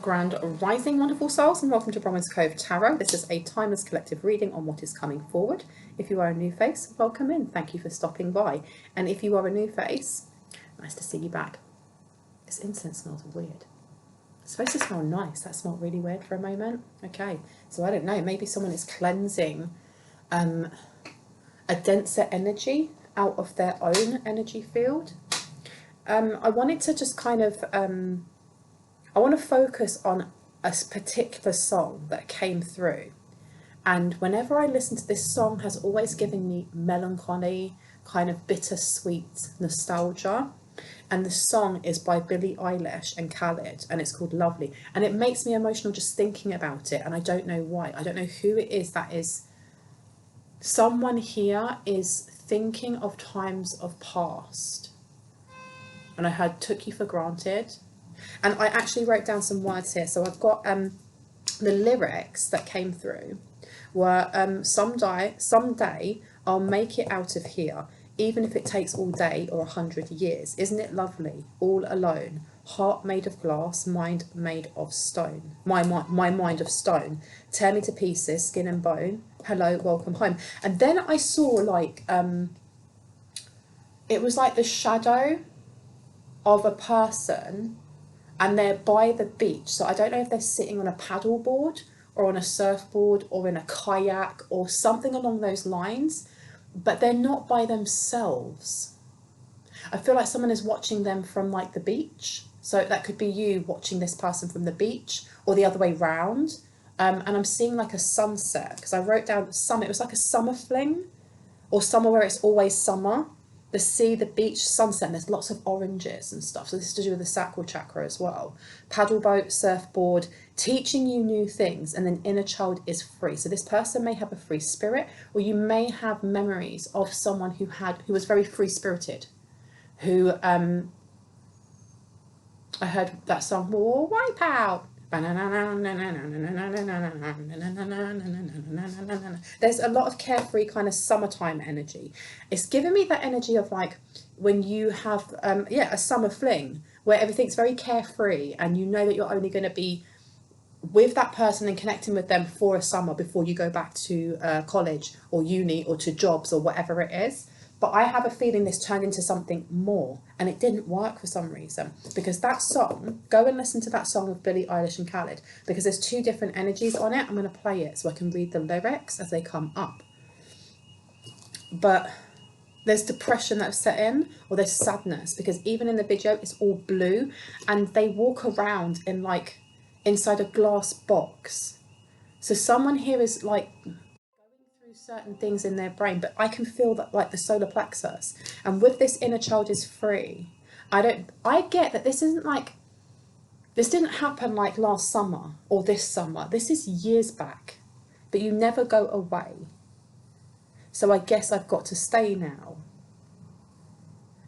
Grand Rising, wonderful souls, and welcome to Bronwen's Cove Tarot. This is a timeless collective reading on what is coming forward. If you are a new face, welcome in. Thank you for stopping by. And if you are a new face, nice to see you back. This incense smells weird. It's supposed to smell nice. That smelled really weird for a moment. Okay, so I don't know. Maybe someone is cleansing a denser energy out of their own energy field. I wanted to just kind of... I want to focus on a particular song that came through, and whenever I listen to this song has always given me melancholy, kind of bittersweet nostalgia. And the song is by Billie Eilish and Khaled, and it's called Lovely, and it makes me emotional just thinking about it, and I don't know why. I don't know who it is that is. Someone here is thinking of times of past, and I heard Took You for Granted. And I actually wrote down some words here. So I've got the lyrics that came through were someday I'll make it out of here, even if it takes all day or 100 years. Isn't it lovely? All alone. Heart made of glass, mind made of stone. My mind of stone. Tear me to pieces, skin and bone. Hello, welcome home. And then I saw like, it was like the shadow of a person, and they're by the beach. So I don't know if they're sitting on a paddle board or on a surfboard or in a kayak or something along those lines, but they're not by themselves. I feel like someone is watching them from like the beach. So that could be you watching this person from the beach or the other way round. And I'm seeing like a sunset, because I wrote down summer. It was like a summer fling, or summer where it's always summer. The sea, the beach, sunset, and there's lots of oranges and stuff. So this is to do with the sacral chakra as well. Paddle boat, surfboard, teaching you new things, and then inner child is free. So this person may have a free spirit, or you may have memories of someone who was very free spirited, who I heard that song, Wipe Out. There's a lot of carefree kind of summertime energy. It's giving me that energy of like when you have a summer fling where everything's very carefree, and you know that you're only going to be with that person and connecting with them for a summer before you go back to college or uni or to jobs or whatever it is. But I have a feeling this turned into something more, and it didn't work for some reason, because that song, go and listen to that song of Billie Eilish and Khaled, because there's two different energies on it. I'm going to play it so I can read the lyrics as they come up. But there's depression that's set in, or there's sadness, because even in the video it's all blue, and they walk around in like inside a glass box. So someone here is like certain things in their brain, but I can feel that like the solar plexus, and with this inner child is free. I get that this isn't like, this didn't happen like last summer or this summer. This is years back, but you never go away. So I guess I've got to stay now.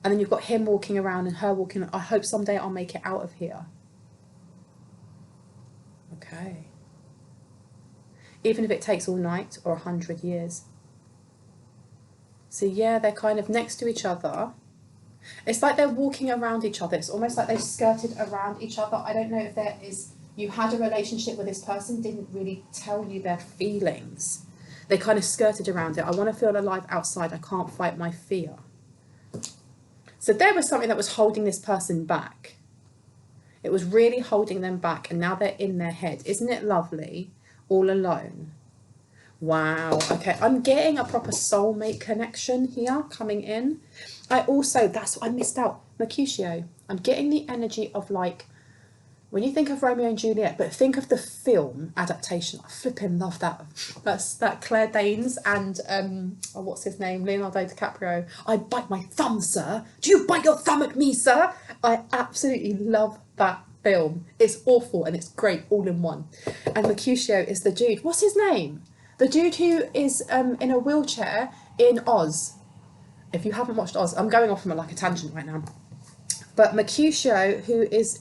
And then you've got him walking around and her walking. I hope someday I'll make it out of here. Okay. Even if it takes all night or 100 years. So yeah, they're kind of next to each other. It's like they're walking around each other. It's almost like they've skirted around each other. I don't know if there is, you had a relationship with this person, didn't really tell you their feelings. They kind of skirted around it. I want to feel alive outside. I can't fight my fear. So there was something that was holding this person back. It was really holding them back, and now they're in their head. Isn't it lovely? All alone. Wow. Okay, I'm getting a proper soulmate connection here coming in. I also, that's what I missed out, Mercutio. I'm getting the energy of like, when you think of Romeo and Juliet, but think of the film adaptation. I flipping love that. That's that Claire Danes and what's his name, Leonardo DiCaprio. I bite my thumb, sir. Do you bite your thumb at me, sir? I absolutely love that film. It's awful and it's great all in one. And Mercutio is the dude. What's his name? The dude who is in a wheelchair in Oz. If you haven't watched Oz, I'm going off on like a tangent right now. But Mercutio, who is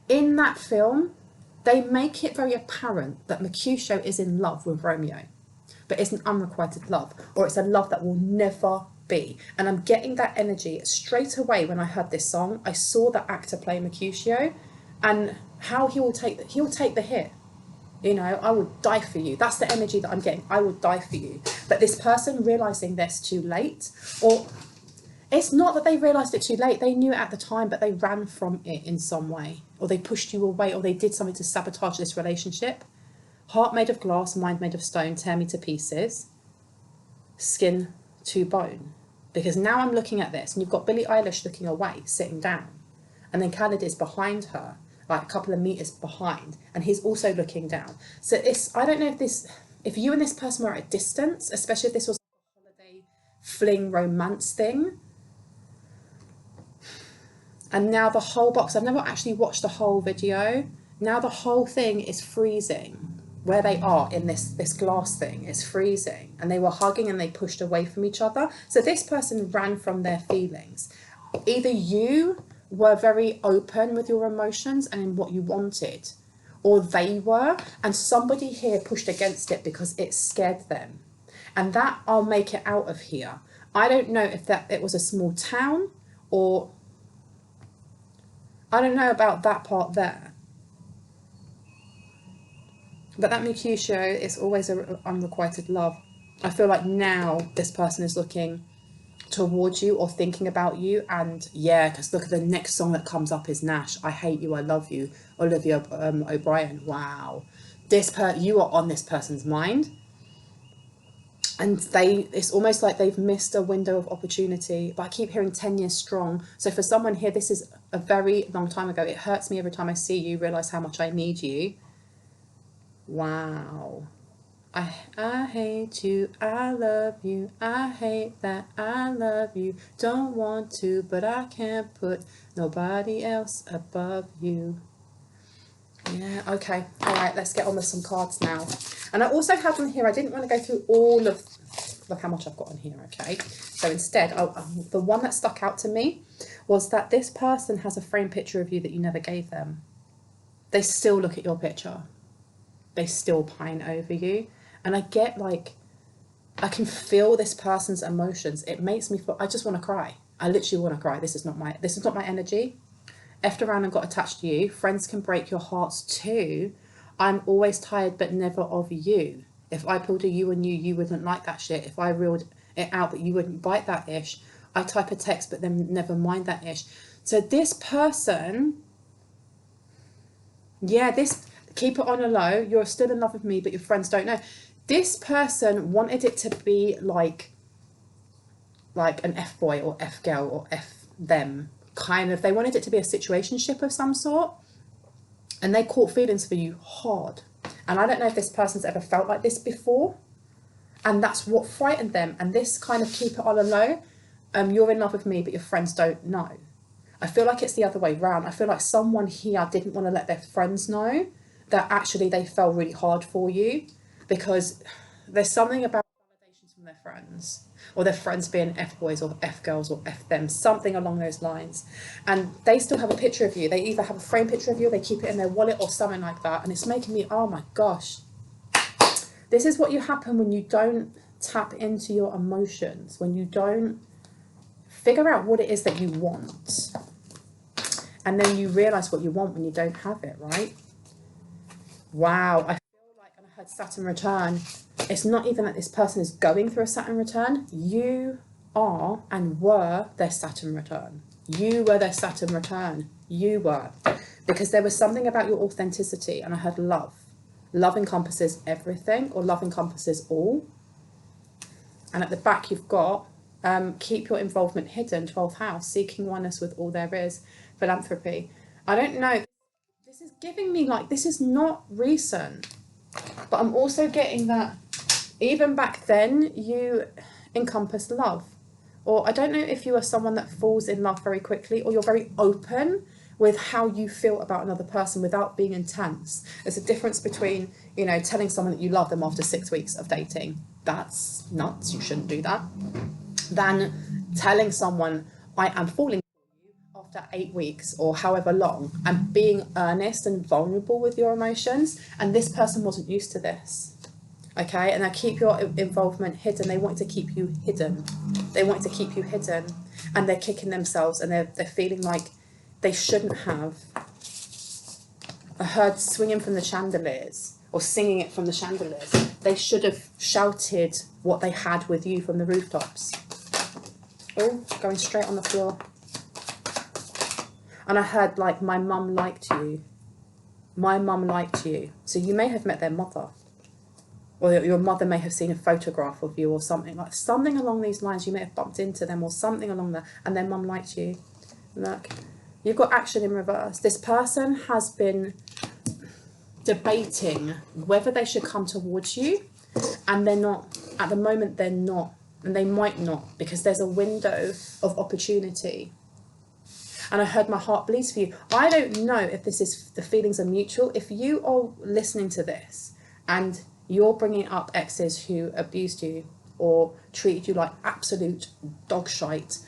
in that film, they make it very apparent that Mercutio is in love with Romeo, but it's an unrequited love, or it's a love that will never be. And I'm getting that energy straight away when I heard this song. I saw that actor play Mercutio, and how he'll take the hit. You know, I would die for you. That's the energy that I'm getting. I would die for you. But this person realizing this too late, or it's not that they realized it too late. They knew it at the time, but they ran from it in some way, or they pushed you away, or they did something to sabotage this relationship. Heart made of glass, mind made of stone, tear me to pieces, skin to bone. Because now I'm looking at this, and you've got Billie Eilish looking away, sitting down, and then Khaled is behind her, like a couple of meters behind, and he's also looking down. So I don't know if you and this person were at a distance, especially if this was a holiday fling romance thing, and now the whole box, I've never actually watched the whole video, now the whole thing is freezing. Where they are in this glass thing is freezing, and they were hugging and they pushed away from each other. So this person ran from their feelings. Either you were very open with your emotions and in what you wanted, or they were, and somebody here pushed against it because it scared them. And that, I'll make it out of here. I don't know if it was a small town, or I don't know about that part there. But that Mercutio is always an unrequited love. I feel like now this person is looking towards you or thinking about you, and yeah, because look at the next song that comes up is Nash, I Hate You, I Love You, Olivia O'Brien. Wow, you are on this person's mind, and it's almost like they've missed a window of opportunity. But I keep hearing 10 years strong. So for someone here, this is a very long time ago. It hurts me every time I see you, realize how much I need you. Wow. I hate you, I love you, I hate that I love you, don't want to, but I can't put nobody else above you. Yeah, okay, all right, let's get on with some cards now. And I also have on here, I didn't want to go through all of, look how much I've got on here, okay? So instead, the one that stuck out to me was that this person has a framed picture of you that you never gave them. They still look at your picture. They still pine over you. And I get like, I can feel this person's emotions. It makes me feel, I just want to cry. I literally want to cry. This is not my energy. Effed around and got attached to you. Friends can break your hearts too. I'm always tired, but never of you. If I pulled a you and you wouldn't like that shit. If I reeled it out that you wouldn't bite that ish. I type a text, but then never mind that ish. So this person, yeah, keep it on a low. You're still in love with me, but your friends don't know. This person wanted it to be like an F-boy or F-girl or F-them kind of. They wanted it to be a situationship of some sort. And they caught feelings for you hard. And I don't know if this person's ever felt like this before. And that's what frightened them. And this kind of keep it on a low. You're in love with me, but your friends don't know. I feel like it's the other way around. I feel like someone here didn't want to let their friends know that actually they fell really hard for you, because there's something about validations from their friends, or their friends being F-boys or F-girls or F-them, something along those lines. And they still have a picture of you. They either have a framed picture of you, or they keep it in their wallet or something like that. And it's making me, oh my gosh. This is what you happen when you don't tap into your emotions, when you don't figure out what it is that you want. And then you realize what you want when you don't have it, right? Wow, I feel like, and I heard Saturn return. It's not even that this person is going through a Saturn return. You are and were their Saturn return. You were their Saturn return. You were. Because there was something about your authenticity, and I heard love. Love encompasses everything, or love encompasses all. And at the back you've got, keep your involvement hidden, 12th house, seeking oneness with all there is, philanthropy. I don't know. This is giving me like, this is not recent, but I'm also getting that even back then you encompassed love. Or I don't know if you are someone that falls in love very quickly, or you're very open with how you feel about another person without being intense. There's a difference between, you know, telling someone that you love them after 6 weeks of dating. That's nuts. You shouldn't do that. Than telling someone, I am falling after 8 weeks or however long, and being earnest and vulnerable with your emotions. And this person wasn't used to this. Okay, and now keep your involvement hidden. They want to keep you hidden. They want to keep you hidden, and they're kicking themselves, and they're feeling like they shouldn't have. I heard swinging from the chandeliers, or singing it from the chandeliers. They should have shouted what they had with you from the rooftops. Oh, going straight on the floor. And I heard, like, my mum liked you. My mum liked you. So you may have met their mother. Or your mother may have seen a photograph of you or something. Like, something along these lines. You may have bumped into them or something along that. And their mum liked you. Look, you've got action in reverse. This person has been debating whether they should come towards you. And they're not. At the moment, they're not. And they might not. Because there's a window of opportunity. And I heard my heart bleeds for you. I don't know if this is, the feelings are mutual. If you are listening to this and you're bringing up exes who abused you or treated you like absolute dog shite,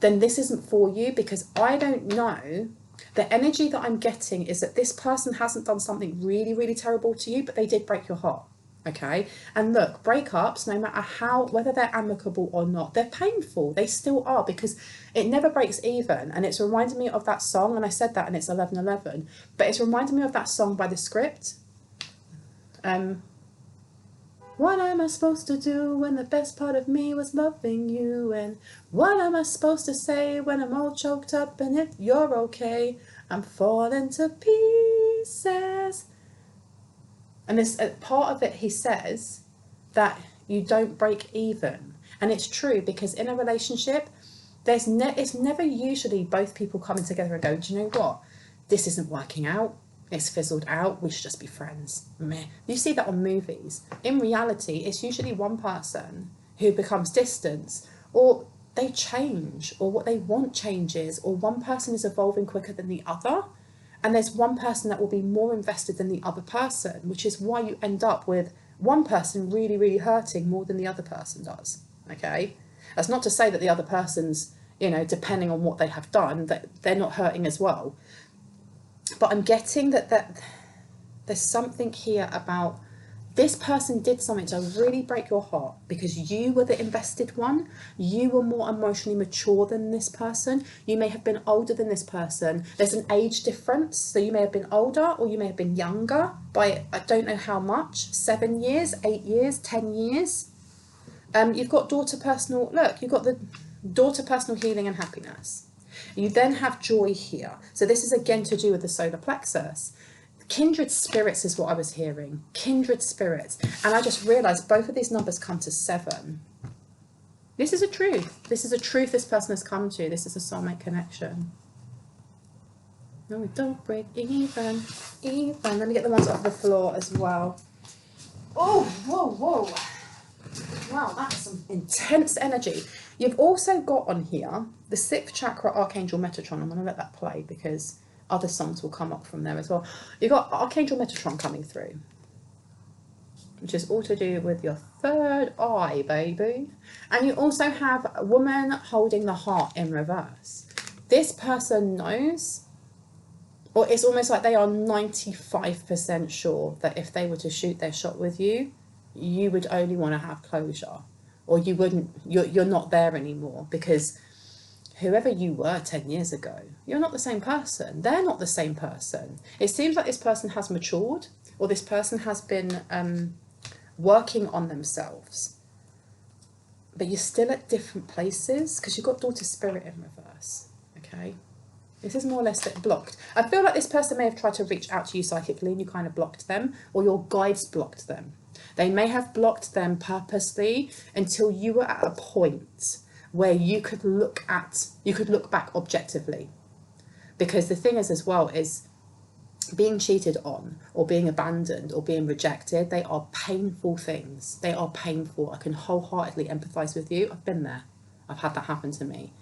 then this isn't for you, because I don't know. The energy that I'm getting is that this person hasn't done something really, really terrible to you, but they did break your heart. Okay, and look, breakups, no matter how, whether they're amicable or not, they're painful. They still are, because it never breaks even. And it's reminding me of that song, and I said that, and it's 11:11, but it's reminding me of that song by The Script. What am I supposed to do when the best part of me was loving you? And what am I supposed to say when I'm all choked up and if you're okay? I'm falling to pieces. And this part of it, he says that you don't break even. And it's true, because in a relationship, it's never usually both people coming together and go, do you know what? This isn't working out. It's fizzled out. We should just be friends. Meh. You see that on movies. In reality, it's usually one person who becomes distant, or they change, or what they want changes, or one person is evolving quicker than the other. And there's one person that will be more invested than the other person, which is why you end up with one person really, really hurting more than the other person does. Okay? That's not to say that the other person's, depending on what they have done, that they're not hurting as well. But I'm getting that there's something here about this person did something to really break your heart, because you were the invested one. You were more emotionally mature than this person. You may have been older than this person. There's an age difference. So you may have been older, or you may have been younger by, I don't know how much, 7 years, 8 years, 10 years. You've got you've got the daughter personal healing and happiness. You then have joy here. So this is again to do with the solar plexus. Kindred spirits is what I was hearing. Kindred spirits. And I just realised both of these numbers come to 7. This is a truth. This is a truth this person has come to. This is a soulmate connection. No, we don't break even. Let me get the ones off the floor as well. Oh, whoa. Wow, that's some intense energy. You've also got on here the 6th chakra Archangel Metatron. I'm going to let that play because other songs will come up from there as well. You've got Archangel Metatron coming through, which is all to do with your 3rd eye, baby. And you also have a woman holding the heart in reverse. This person knows, or it's almost like they are 95% sure that if they were to shoot their shot with you, you would only want to have closure, or you wouldn't, you're not there anymore, because whoever you were 10 years ago, you're not the same person. They're not the same person. It seems like this person has matured, or this person has been working on themselves, but you're still at different places, because you've got daughter spirit in reverse. Okay, this is more or less blocked. I feel like this person may have tried to reach out to you psychically and you kind of blocked them, or your guides blocked them. They may have blocked them purposely until you were at a point where you could look back objectively. Because the thing is as well is being cheated on, or being abandoned, or being rejected, they are painful things. They are painful. I can wholeheartedly empathise with you. I've been there. I've had that happen to me.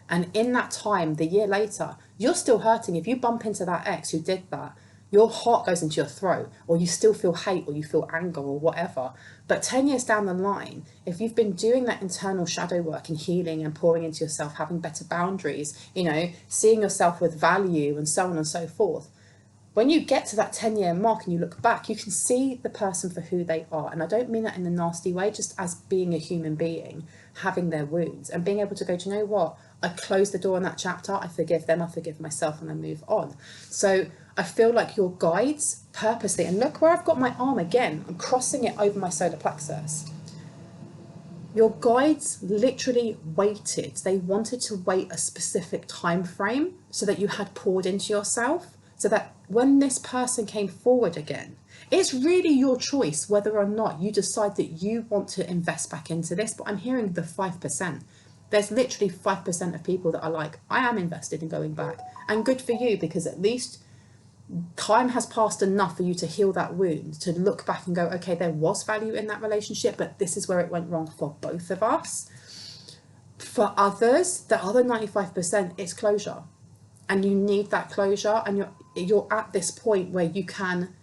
And in that time, the year later, you're still hurting. If you bump into that ex who did that, your heart goes into your throat, or you still feel hate, or you feel anger, or whatever. But 10 years down the line, if you've been doing that internal shadow work and healing and pouring into yourself, having better boundaries, seeing yourself with value and so on and so forth, when you get to that 10-year mark and you look back, you can see the person for who they are. And I don't mean that in a nasty way, just as being a human being, having their wounds and being able to go, do you know what? I close the door on that chapter. I forgive them. I forgive myself, and I move on. So I feel like your guides purposely, and look where I've got my arm again, I'm crossing it over my solar plexus. Your guides literally waited. They wanted to wait a specific time frame so that you had poured into yourself, so that when this person came forward again, it's really your choice whether or not you decide that you want to invest back into this. But I'm hearing the 5%. There's literally 5% of people that are like, I am invested in going back. And good for you, because at least time has passed enough for you to heal that wound, to look back and go, okay, there was value in that relationship, but this is where it went wrong for both of us. For others, the other 95%, it's closure. And you need that closure, and you're at this point where you can,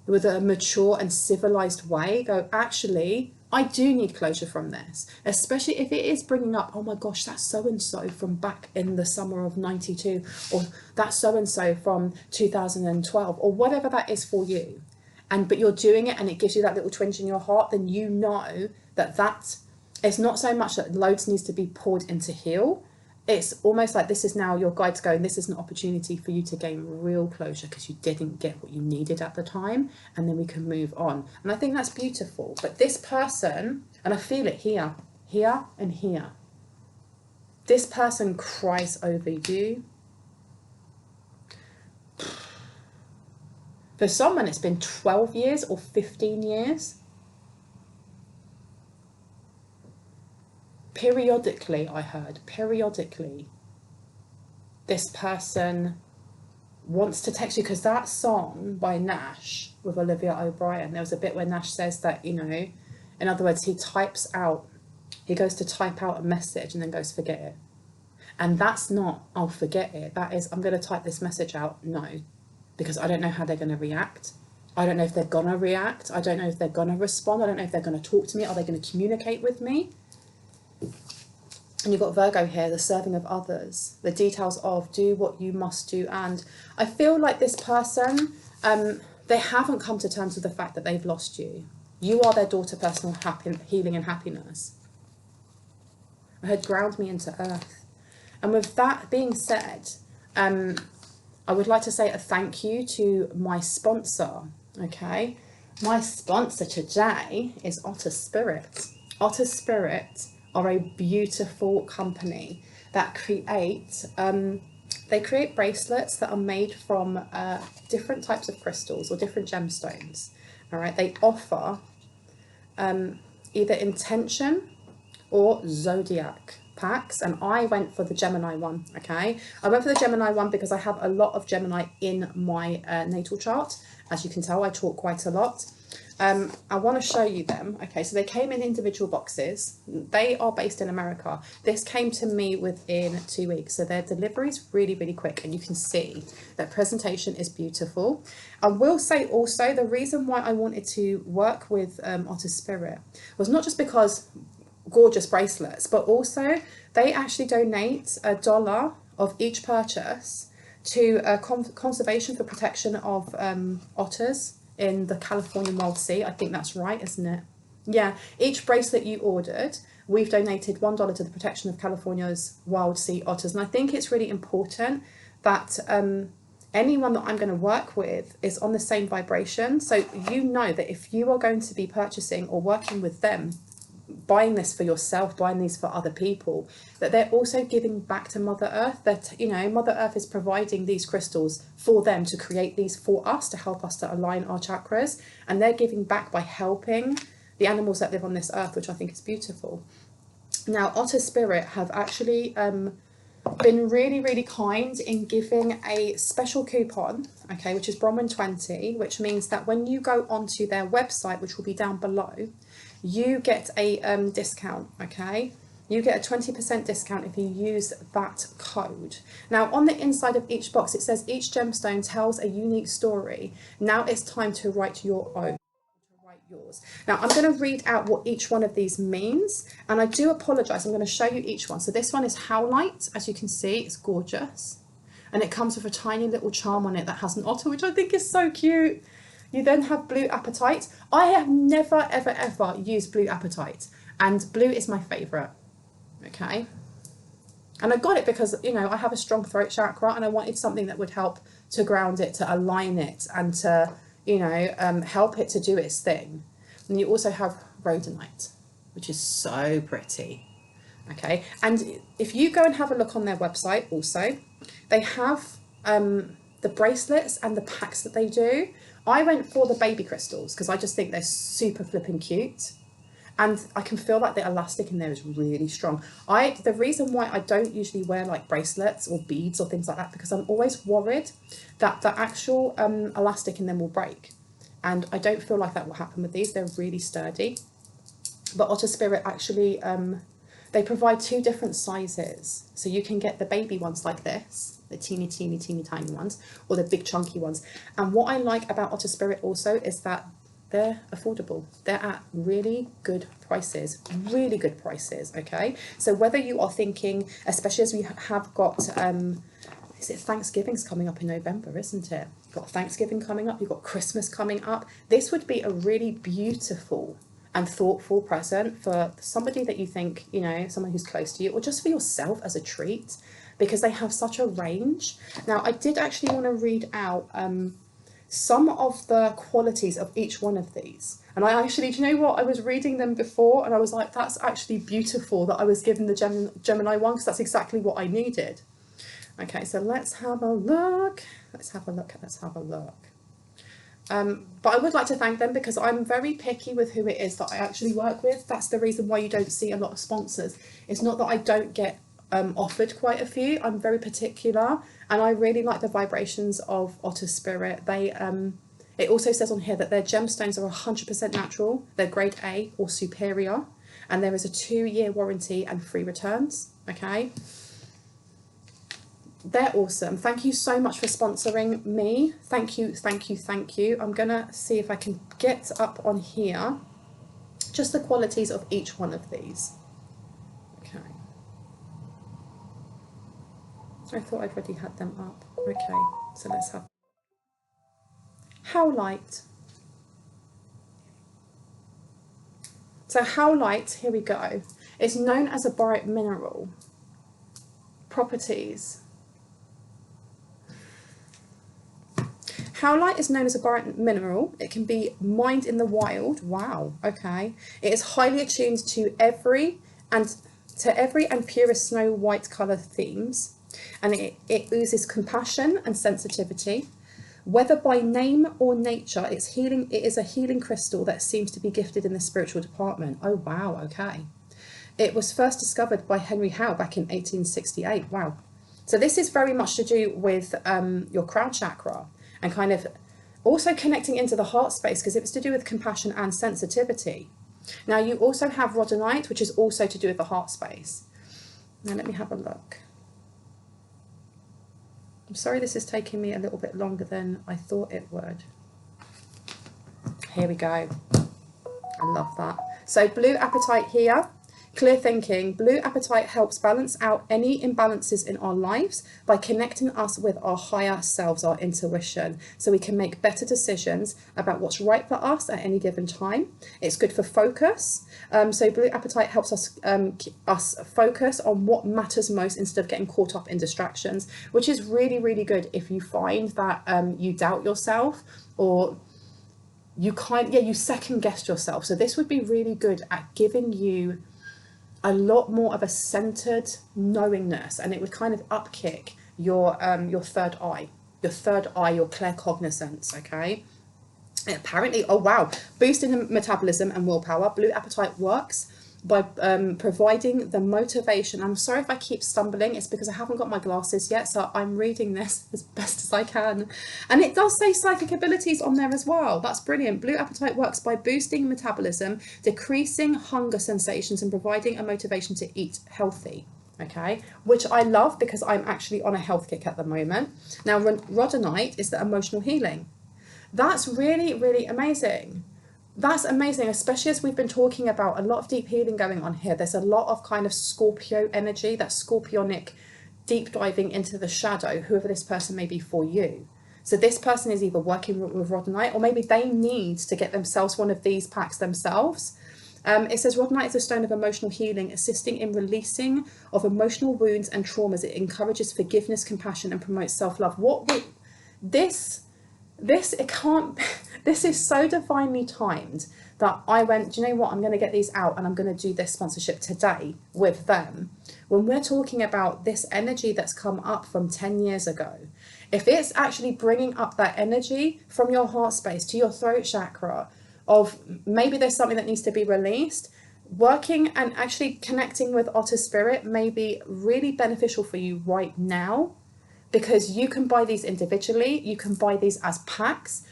with a mature and civilized way, go, actually, I do need closure from this, especially if it is bringing up, oh my gosh, that's so-and-so from back in the summer of 92, or that's so-and-so from 2012, or whatever that is for you. But you're doing it and it gives you that little twinge in your heart, then you know that it's not so much that loads needs to be poured into heal. It's almost like this is now your guides going, this is an opportunity for you to gain real closure because you didn't get what you needed at the time, and then we can move on. And I think that's beautiful. But this person, and I feel it here, here and here, this person cries over you. For someone, it's been 12 years or 15 years. Periodically, I heard, periodically, this person wants to text you, because that song by Nash with Olivia O'Brien, there was a bit where Nash says that, you know, in other words, he goes to type out a message and then goes, forget it. And that's not, oh, forget it. That is, I'm going to type this message out. No, because I don't know how they're going to react. I don't know if they're going to react. I don't know if they're going to respond. I don't know if they're going to talk to me. Are they going to communicate with me? And you've got Virgo here, the serving of others, the details of do what you must do. And I feel like this person, they haven't come to terms with the fact that they've lost you. You are their door to personal healing and happiness. I heard ground me into earth. And with that being said, I would like to say a thank you to my sponsor, okay? My sponsor today is Otter Spirit. Otter Spirit are a beautiful company that create bracelets that are made from different types of crystals or different gemstones. All right, they offer either intention or zodiac packs, and I went for the Gemini one. Okay, I went for the Gemini one because I have a lot of Gemini in my natal chart. As you can tell, I talk quite a lot. I want to show you them. Okay, so they came in individual boxes. They are based in America. This came to me within 2 weeks, so their delivery is really, really quick, and you can see that presentation is beautiful. I will say also, the reason why I wanted to work with Otter Spirit was not just because gorgeous bracelets, but also they actually donate $1 of each purchase to conservation for protection of otters in the Californian Wild Sea. I think that's right, isn't it? Yeah, each bracelet you ordered, we've donated $1 to the protection of California's wild sea otters. And I think it's really important that anyone that I'm going to work with is on the same vibration. So you know that if you are going to be purchasing or working with them, buying this for yourself, buying these for other people, that they're also giving back to Mother Earth, that, you know, Mother Earth is providing these crystals for them to create these for us, to help us to align our chakras, and they're giving back by helping the animals that live on this earth, which I think is beautiful. Now, Otter Spirit have actually been really, really kind in giving a special coupon, okay, which is Bronwen 20, which means that when you go onto their website, which will be down below, you get a discount, okay? You get a 20% discount if you use that code. Now, on the inside of each box, it says each gemstone tells a unique story. Now it's time to write your own. Yours. Now I'm going to read out what each one of these means, and I do apologize, I'm going to show you each one. So this one is Howlite. As you can see, it's gorgeous, and it comes with a tiny little charm on it that has an otter, which I think is so cute. You then have Blue Apatite. I have never ever used Blue Apatite, and blue is my favorite, okay? And I got it because, you know, I have a strong throat chakra and I wanted something that would help to ground it, to align it, and to, you know, help it to do its thing. And you also have rhodonite, which is so pretty. Okay, and if you go and have a look on their website also, they have the bracelets and the packs that they do. I went for the baby crystals because I just think they're super flipping cute. And I can feel like the elastic in there is really strong. The reason why I don't usually wear like bracelets or beads or things like that, because I'm always worried that the actual elastic in them will break. And I don't feel like that will happen with these. They're really sturdy. But Otter Spirit actually, they provide 2 different sizes. So you can get the baby ones like this, the teeny tiny ones, or the big chunky ones. And what I like about Otter Spirit also is that they're affordable. They're at really good prices, okay? So whether you are thinking, especially as we have got, is it Thanksgiving's coming up in November, isn't it? You've got Thanksgiving coming up, you've got Christmas coming up. This would be a really beautiful and thoughtful present for somebody that you think, you know, someone who's close to you, or just for yourself as a treat, because they have such a range. Now, I did actually want to read out some of the qualities of each one of these. And I actually, do you know what? I was reading them before and I was like, that's actually beautiful that I was given the Gemini one, because that's exactly what I needed. Okay, so let's have a look. Let's have a look. But I would like to thank them because I'm very picky with who it is that I actually work with. That's the reason why you don't see a lot of sponsors. It's not that I don't get offered quite a few. I'm very particular, and I really like the vibrations of Otter Spirit. They it also says on here that their gemstones are 100% natural. They're grade A or superior, and there is a 2-year warranty and free returns. Okay. They're awesome. Thank you so much for sponsoring me. Thank you. I'm going to see if I can get up on here just the qualities of each one of these. Okay. I thought I'd already had them up. Okay, so let's have... Howlite. So howlite, here we go. It's known as a borate mineral. Properties. Howlite is known as a borate mineral. It can be mined in the wild. Wow, okay. It is highly attuned to every and purest snow white colour themes, and it oozes compassion and sensitivity. Whether by name or nature, it is a healing crystal that seems to be gifted in the spiritual department. Oh wow, okay. It was first discovered by Henry Howe back in 1868. Wow. So this is very much to do with your crown chakra, and kind of also connecting into the heart space, because it's to do with compassion and sensitivity. Now you also have rhodonite, which is also to do with the heart space. Now let me have a look. I'm sorry this is taking me a little bit longer than I thought it would. Here we go. I love that. So blue apatite here. Clear thinking. Blue apatite helps balance out any imbalances in our lives by connecting us with our higher selves, our intuition, so we can make better decisions about what's right for us at any given time. It's good for focus. So blue apatite helps us focus on what matters most instead of getting caught up in distractions, which is really, really good if you find that you doubt yourself, or you second guess yourself. So this would be really good at giving you a lot more of a centered knowingness, and it would kind of upkick your third eye, your claircognizance. Okay. And apparently, oh wow, boosting metabolism and willpower. Blue apatite works by providing the motivation. I'm sorry if I keep stumbling, it's because I haven't got my glasses yet, so I'm reading this as best as I can. And it does say psychic abilities on there as well. That's brilliant. Blue apatite works by boosting metabolism, decreasing hunger sensations, and providing a motivation to eat healthy. Okay, which I love because I'm actually on a health kick at the moment. Now, rhodonite is the emotional healing. That's really, really amazing. That's amazing, especially as we've been talking about a lot of deep healing going on here. There's a lot of kind of Scorpio energy, that scorpionic deep diving into the shadow, whoever this person may be for you. So this person is either working with rhodonite, or maybe they need to get themselves one of these packs themselves. It says rhodonite is a stone of emotional healing, assisting in releasing of emotional wounds and traumas. It encourages forgiveness, compassion, and promotes self-love. it can't, this is so divinely timed that I went, do you know what, I'm going to get these out and I'm going to do this sponsorship today with them. When we're talking about this energy that's come up from 10 years ago, if it's actually bringing up that energy from your heart space to your throat chakra of maybe there's something that needs to be released, working and actually connecting with Otter Spirit may be really beneficial for you right now, because you can buy these individually, you can buy these as packs.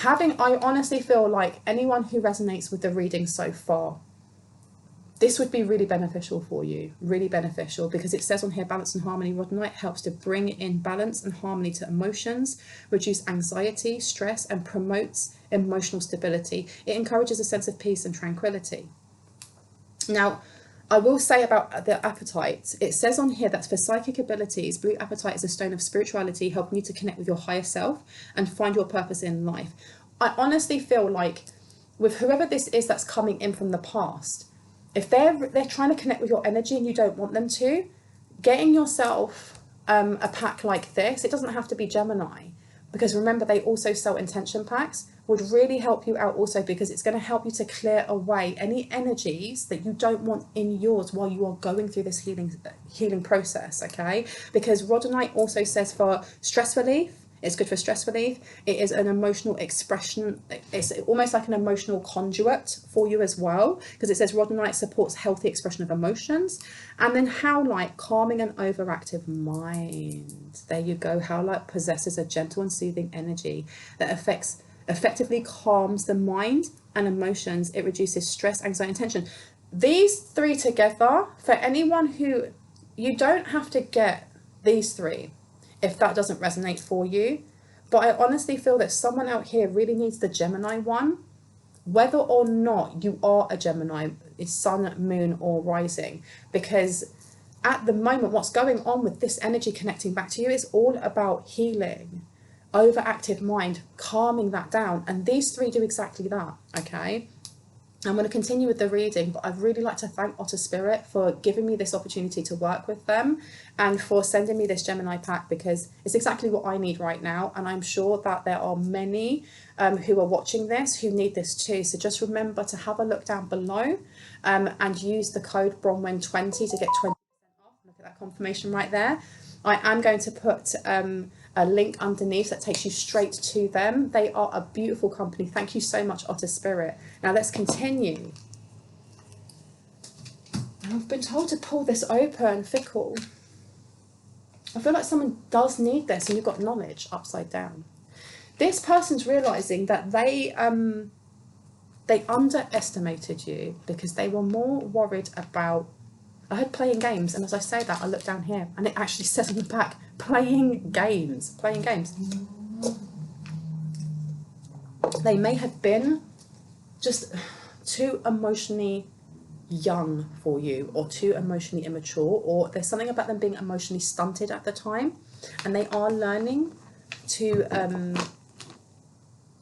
I honestly feel like anyone who resonates with the reading so far, this would be really beneficial for you, really beneficial, because it says on here, balance and harmony. Rhodonite helps to bring in balance and harmony to emotions, reduce anxiety, stress, and promotes emotional stability. It encourages a sense of peace and tranquility. Now, I will say about the apatite, it says on here that for psychic abilities, blue apatite is a stone of spirituality, helping you to connect with your higher self and find your purpose in life. I honestly feel like with whoever this is that's coming in from the past, if they're trying to connect with your energy and you don't want them to, getting yourself a pack like this, it doesn't have to be Gemini, because remember they also sell intention packs, would really help you out also, because it's going to help you to clear away any energies that you don't want in yours while you are going through this healing process, okay? Because rhodonite also says for stress relief, it's good for stress relief. It is an emotional expression. It's almost like an emotional conduit for you as well, because it says rhodonite supports healthy expression of emotions. And then howlite, calming an overactive mind. There you go. Howlite possesses a gentle and soothing energy that effectively calms the mind and emotions. It reduces stress, anxiety, and tension. These three together, for anyone who, you don't have to get these three if that doesn't resonate for you, but I honestly feel that someone out here really needs the Gemini one, whether or not you are a Gemini, it's sun, moon, or rising, because at the moment what's going on with this energy connecting back to you is all about healing, overactive mind, calming that down, and these three do exactly that, okay? I'm going to continue with the reading, but I'd really like to thank Otter Spirit for giving me this opportunity to work with them and for sending me this Gemini pack, because it's exactly what I need right now, and I'm sure that there are many who are watching this who need this too. So just remember to have a look down below and use the code Bronwen20 to get 20% off. Look at that confirmation right there. I am going to put a link underneath that takes you straight to them. They are a beautiful company. Thank you so much, Otter Spirit. Now let's continue. I've been told to pull this open, Fickle. I feel like someone does need this, and you've got knowledge upside down. This person's realizing that they underestimated you because they were more worried about, I heard playing games, and as I say that, I look down here, and it actually says on the back, playing games. They may have been just too emotionally young for you, or too emotionally immature, or there's something about them being emotionally stunted at the time, and they are learning to,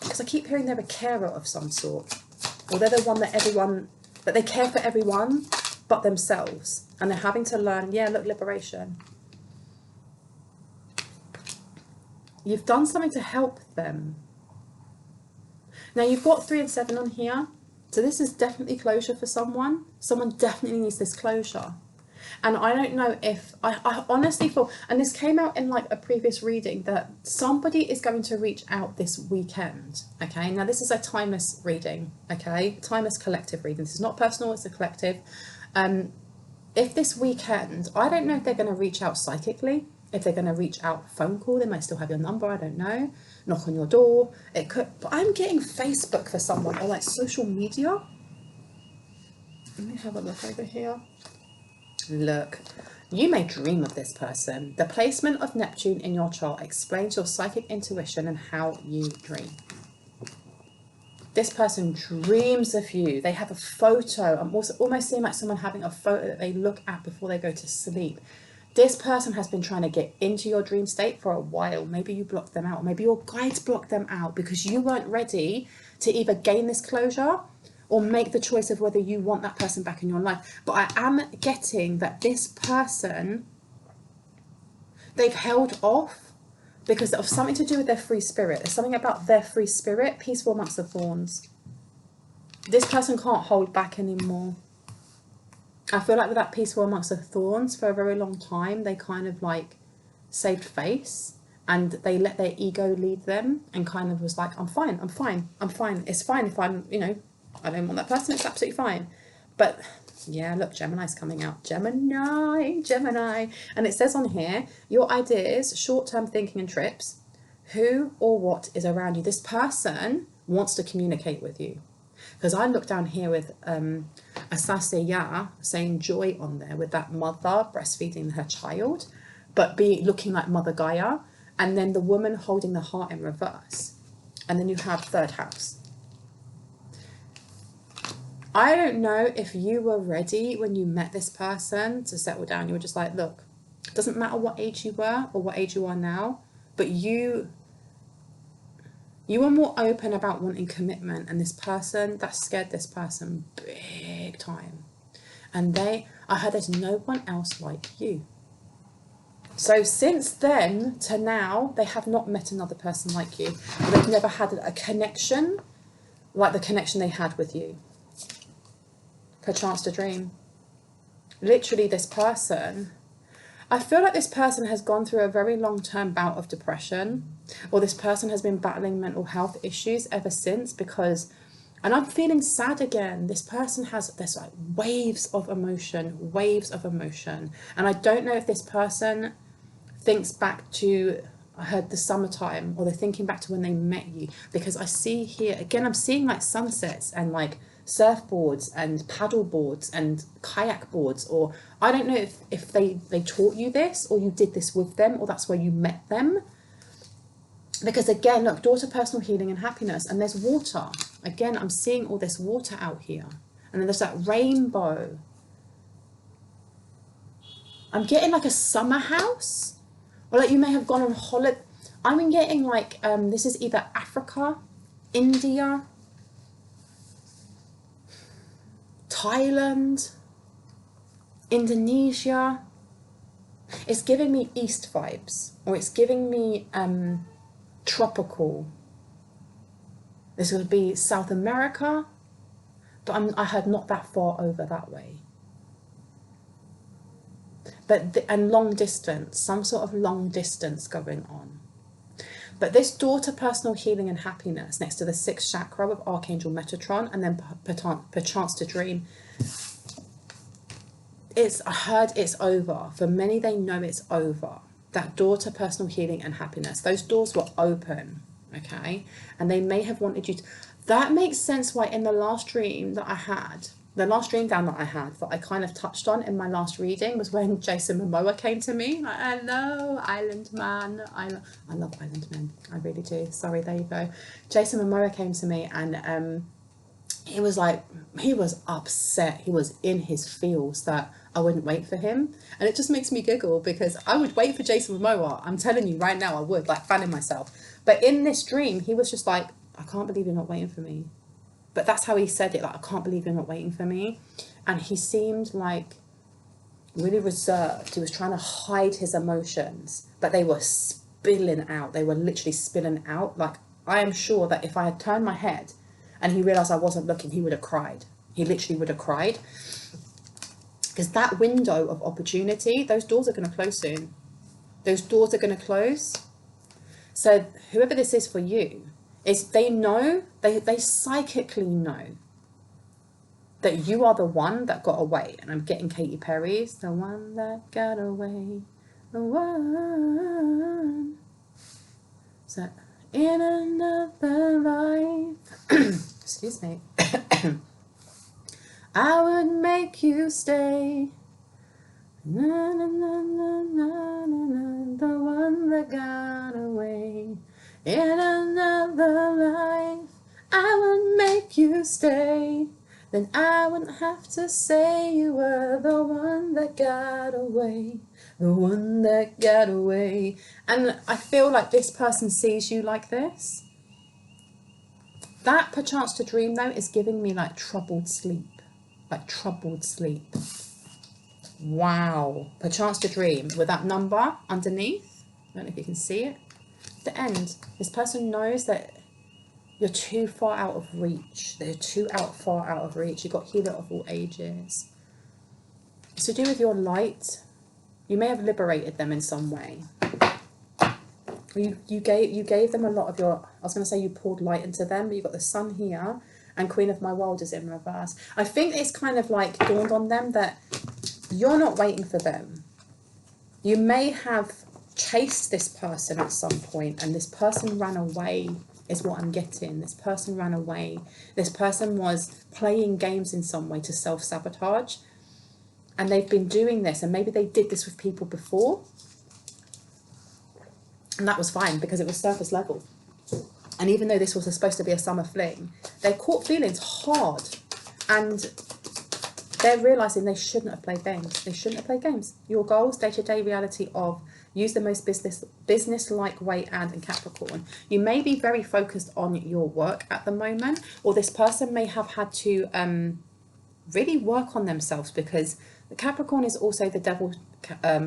because I keep hearing they're a carer of some sort, or they're the one that they care for everyone but themselves, and they're having to learn, yeah, look, liberation. You've done something to help them. Now you've got 3 and 7 on here, so this is definitely closure for someone. Someone definitely needs this closure. And I don't know if, I honestly feel, and this came out in like a previous reading, that somebody is going to reach out this weekend, okay? Now this is a timeless reading, okay? Timeless collective reading. This is not personal, it's a collective. If this weekend, I don't know if they're going to reach out psychically, if they're going to reach out phone call, they might still have your number, I don't know, knock on your door, it could, but I'm getting Facebook for someone, or like social media. Let me have a look over here. Look, you may dream of this person. The placement of Neptune in your chart explains your psychic intuition and how you dream. This person dreams of you. They have a photo. I'm also almost seeing like someone having a photo that they look at before they go to sleep. This person has been trying to get into your dream state for a while. Maybe you blocked them out. Maybe your guides blocked them out because you weren't ready to either gain this closure or make the choice of whether you want that person back in your life. But I am getting that this person, they've held off because of something to do with their free spirit. There's something about their free spirit, peaceful amongst the thorns. This person can't hold back anymore. I feel like with that peaceful amongst the thorns, for a very long time, they kind of like saved face and they let their ego lead them and kind of was like, I'm fine. It's fine if I'm, you know, I don't want that person. It's absolutely fine. But yeah, look, Gemini's coming out. Gemini. And it says on here, your ideas, short-term thinking and trips, who or what is around you. This person wants to communicate with you. Because I look down here with a Sasaya saying joy on there with that mother breastfeeding her child, but looking like Mother Gaia. And then the woman holding the heart in reverse. And then you have third house. I don't know if you were ready when you met this person to settle down. You were just like, look, it doesn't matter what age you were or what age you are now, but you were more open about wanting commitment, and this person, that scared this person big time. And I heard there's no one else like you. So since then to now, they have not met another person like you. They've never had a connection like the connection they had with you. Perchance to dream. Literally, this person, I feel like this person has gone through a very long-term bout of depression, or this person has been battling mental health issues ever since, because, and I'm feeling sad again. This person has this like waves of emotion, and I don't know if this person thinks back to, I heard the summertime, or they're thinking back to when they met you, because I see here again, I'm seeing like sunsets and like surfboards and paddle boards and kayak boards, or I don't know if they taught you this, or you did this with them, or that's where you met them. Because again, look, daughter, personal healing and happiness, and there's water. Again, I'm seeing all this water out here, and then there's that rainbow. I'm getting like a summer house, or like you may have gone on holiday. I'm getting like this is either Africa, India, Thailand, Indonesia. It's giving me East vibes, or it's giving me tropical. This would be South America, but I heard not that far over that way. But and long distance, some sort of long distance going on. But this daughter, personal healing and happiness, next to the 6th chakra with Archangel Metatron, and then perchance to dream. I heard it's over. For many, they know it's over. That daughter, personal healing and happiness. Those doors were open, okay? And they may have wanted you to... That makes sense why in the last dream that I had, the last dream down that I had, that I kind of touched on in my last reading, was when Jason Momoa came to me. Like, hello, Island Man. I love Island Men. I really do. Sorry, there you go. Jason Momoa came to me, and he was like, he was upset. He was in his feels that I wouldn't wait for him. And it just makes me giggle, because I would wait for Jason Momoa. I'm telling you right now, I would, like fanning myself. But in this dream, he was just like, I can't believe you're not waiting for me. But that's how he said it, like, I can't believe you're not waiting for me. And he seemed like really reserved. He was trying to hide his emotions, but they were spilling out. They were literally spilling out. Like, I am sure that if I had turned my head and he realised I wasn't looking, he would have cried. He literally would have cried. Because that window of opportunity, those doors are going to close soon. Those doors are going to close. So whoever this is for you, is they know, they psychically know that you are the one that got away. And I'm getting Katy Perry's The One That Got Away, the one. So, in another life, excuse me, I would make you stay. Na, na, na, na, na, na, na, the one that got away. In another life, I would make you stay. Then I wouldn't have to say you were the one that got away. The one that got away. And I feel like this person sees you like this. That perchance to dream, though, is giving me like troubled sleep. Like troubled sleep. Wow. Perchance to dream with that number underneath. I don't know if you can see it. the end. This person knows that you're too far out of reach. They're far out of reach. You've got healer of all ages. It's to do with your light. You may have liberated them in some way. You gave them a lot of your, I was going to say you poured light into them, but you've got the sun here and Queen of My World is in reverse. I think it's kind of like dawned on them that you're not waiting for them. You may have chased this person at some point and this person ran away is what I'm getting. This person ran away. This person was playing games in some way to self-sabotage. And they've been doing this, and maybe they did this with people before. And that was fine because it was surface level. And even though this was supposed to be a summer fling, they caught feelings hard. And they're realising they shouldn't have played games. They shouldn't have played games. Your goals, day-to-day reality of use the most business-like way and in Capricorn. You may be very focused on your work at the moment, or this person may have had to really work on themselves because the Capricorn is also the devil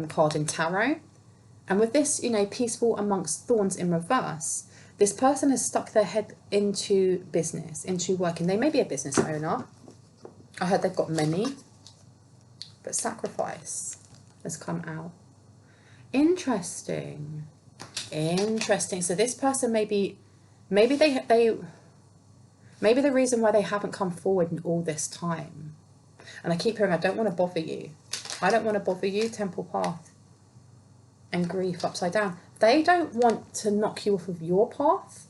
card in tarot. And with this, you know, peaceful amongst thorns in reverse, this person has stuck their head into business, into working. They may be a business owner. I heard they've got many, but sacrifice has come out. Interesting. So this person maybe the reason why they haven't come forward in all this time. And I keep hearing, I don't want to bother you. I don't want to bother you, Temple Path. And grief upside down. They don't want to knock you off of your path.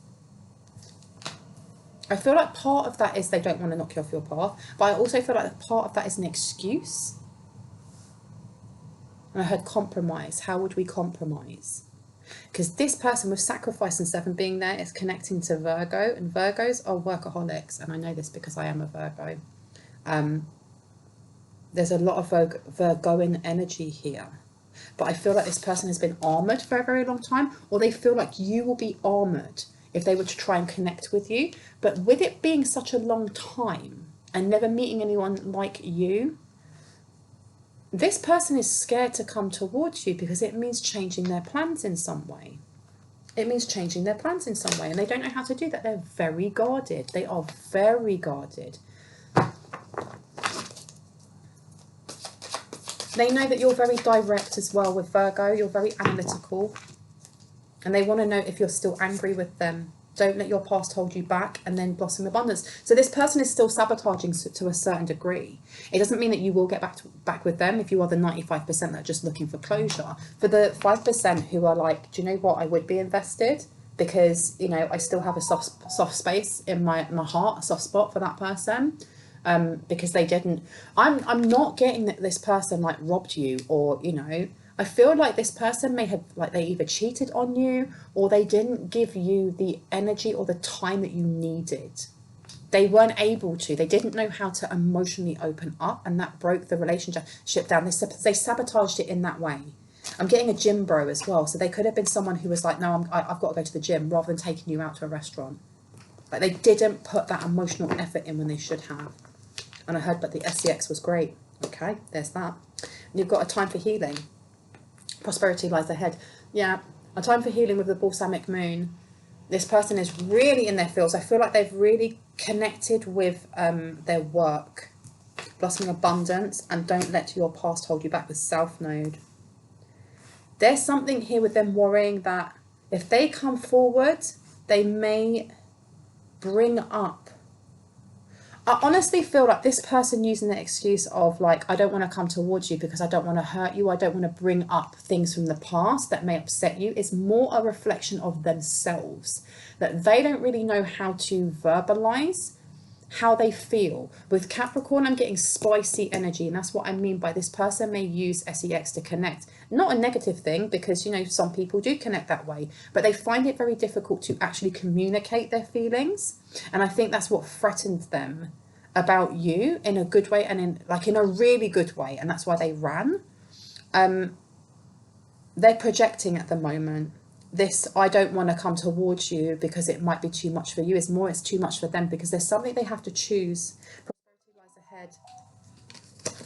I feel like part of that is they don't want to knock you off your path, but I also feel like part of that is an excuse. And I heard compromise. How would we compromise? Because this person with sacrifice and 7 being there is connecting to Virgo, and Virgos are workaholics, and I know this because I am a Virgo. There's a lot of Virgoan energy here. But I feel like this person has been armoured for a very long time, or they feel like you will be armoured if they were to try and connect with you. But with it being such a long time and never meeting anyone like you, this person is scared to come towards you because it means changing their plans in some way. It means changing their plans in some way, and they don't know how to do that. They're very guarded. They are very guarded. They know that you're very direct as well with Virgo. You're very analytical. And they want to know if you're still angry with them. Don't let your past hold you back, and then blossom abundance. So this person is still sabotaging to a certain degree. It doesn't mean that you will get back with them if you are the 95% that are just looking for closure. For the 5% who are like, do you know what, I would be invested because, you know, I still have a soft space in my heart, a soft spot for that person. Because they didn't, I'm not getting that this person like robbed you, or, you know, I feel like this person may have, like, they either cheated on you or they didn't give you the energy or the time that you needed. They weren't able to. They didn't know how to emotionally open up, and that broke the relationship down. They sabotaged it in that way. I'm getting a gym bro as well. So they could have been someone who was like, no, I've got to go to the gym, rather than taking you out to a restaurant. Like, they didn't put that emotional effort in when they should have. And I heard that the SCX was great. Okay, there's that. And you've got a time for healing. Prosperity lies ahead. Yeah, a time for healing with the balsamic moon. This person is really in their fields. I feel like they've really connected with their work. Blossoming abundance, and don't let your past hold you back with South Node. There's something here with them worrying that if they come forward, they may bring up. I honestly feel like this person using the excuse of like, I don't want to come towards you because I don't want to hurt you. I don't want to bring up things from the past that may upset you. Is more a reflection of themselves, that they don't really know how to verbalize how they feel. With Capricorn, I'm getting spicy energy, and that's what I mean by this person may use SEX to connect. Not a negative thing, because, you know, some people do connect that way, but they find it very difficult to actually communicate their feelings. And I think that's what threatened them about you, in a good way, and in a really good way, and that's why they ran. They're projecting at the moment. This, I don't want to come towards you because it might be too much for you, it's too much for them, because there's something they have to choose. Prosperity lies ahead,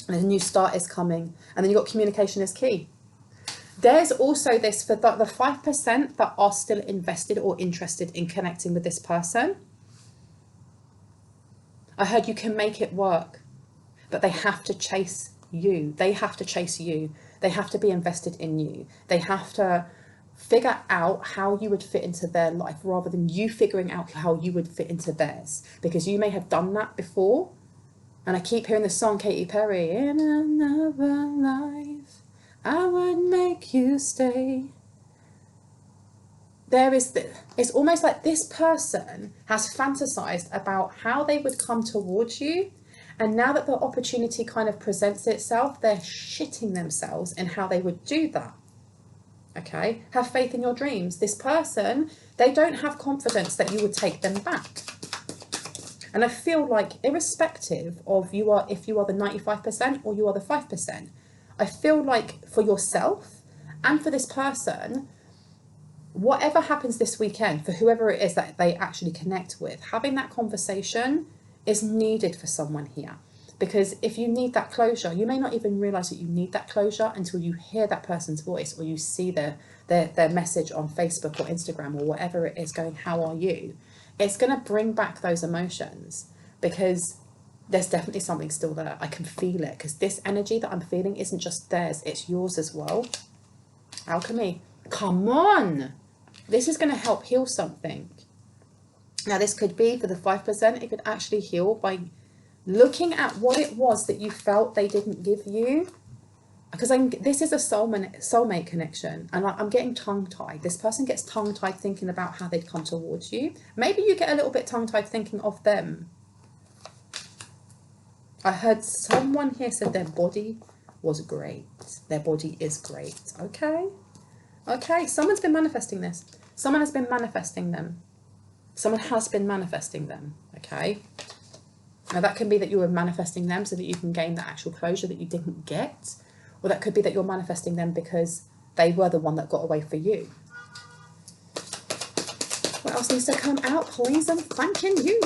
and a new start is coming. And then you've got communication is key. There's also this for the 5% that are still invested or interested in connecting with this person. I heard you can make it work, but they have to chase you. They have to chase you. They have to be invested in you. They have to figure out how you would fit into their life rather than you figuring out how you would fit into theirs, because you may have done that before. And I keep hearing the song Katy Perry, in another life I would make you stay. There is this, it's almost like this person has fantasized about how they would come towards you, and now that the opportunity kind of presents itself, they're shitting themselves in how they would do that. Okay, have faith in your dreams. This person, they don't have confidence that you would take them back. And I feel like irrespective of if you are the 95% or you are the 5%, I feel like for yourself and for this person, whatever happens this weekend, for whoever it is that they actually connect with, having that conversation is needed for someone here. Because if you need that closure, you may not even realize that you need that closure until you hear that person's voice, or you see their message on Facebook or Instagram or whatever it is going, how are you? It's going to bring back those emotions, because there's definitely something still there. I can feel it, because this energy that I'm feeling isn't just theirs, it's yours as well. Alchemy, come on. This is going to help heal something. Now, this could be for the 5%. It could actually heal by looking at what it was that you felt they didn't give you. Because this is a soulmate connection, and I'm getting tongue-tied. This person gets tongue-tied thinking about how they'd come towards you. Maybe you get a little bit tongue-tied thinking of them. I heard someone here said their body was great. Their body is great. Okay. Okay, someone's been manifesting this. Someone has been manifesting them. Someone has been manifesting them. Okay. Now, that can be that you were manifesting them so that you can gain the actual closure that you didn't get. Or that could be that you're manifesting them because they were the one that got away for you. What else needs to come out, please? I'm thanking you.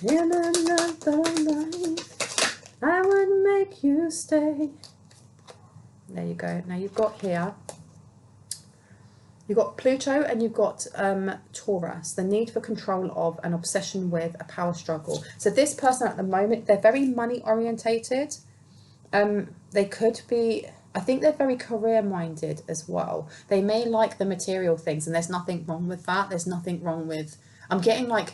In another life, I would make you stay. There you go. Now you've got here, you've got Pluto and you've got Taurus, the need for control of, an obsession with, a power struggle. So this person at the moment, they're very money orientated. They could be, I think they're very career minded as well. They may like the material things, and there's nothing wrong with that. There's nothing wrong with, I'm getting like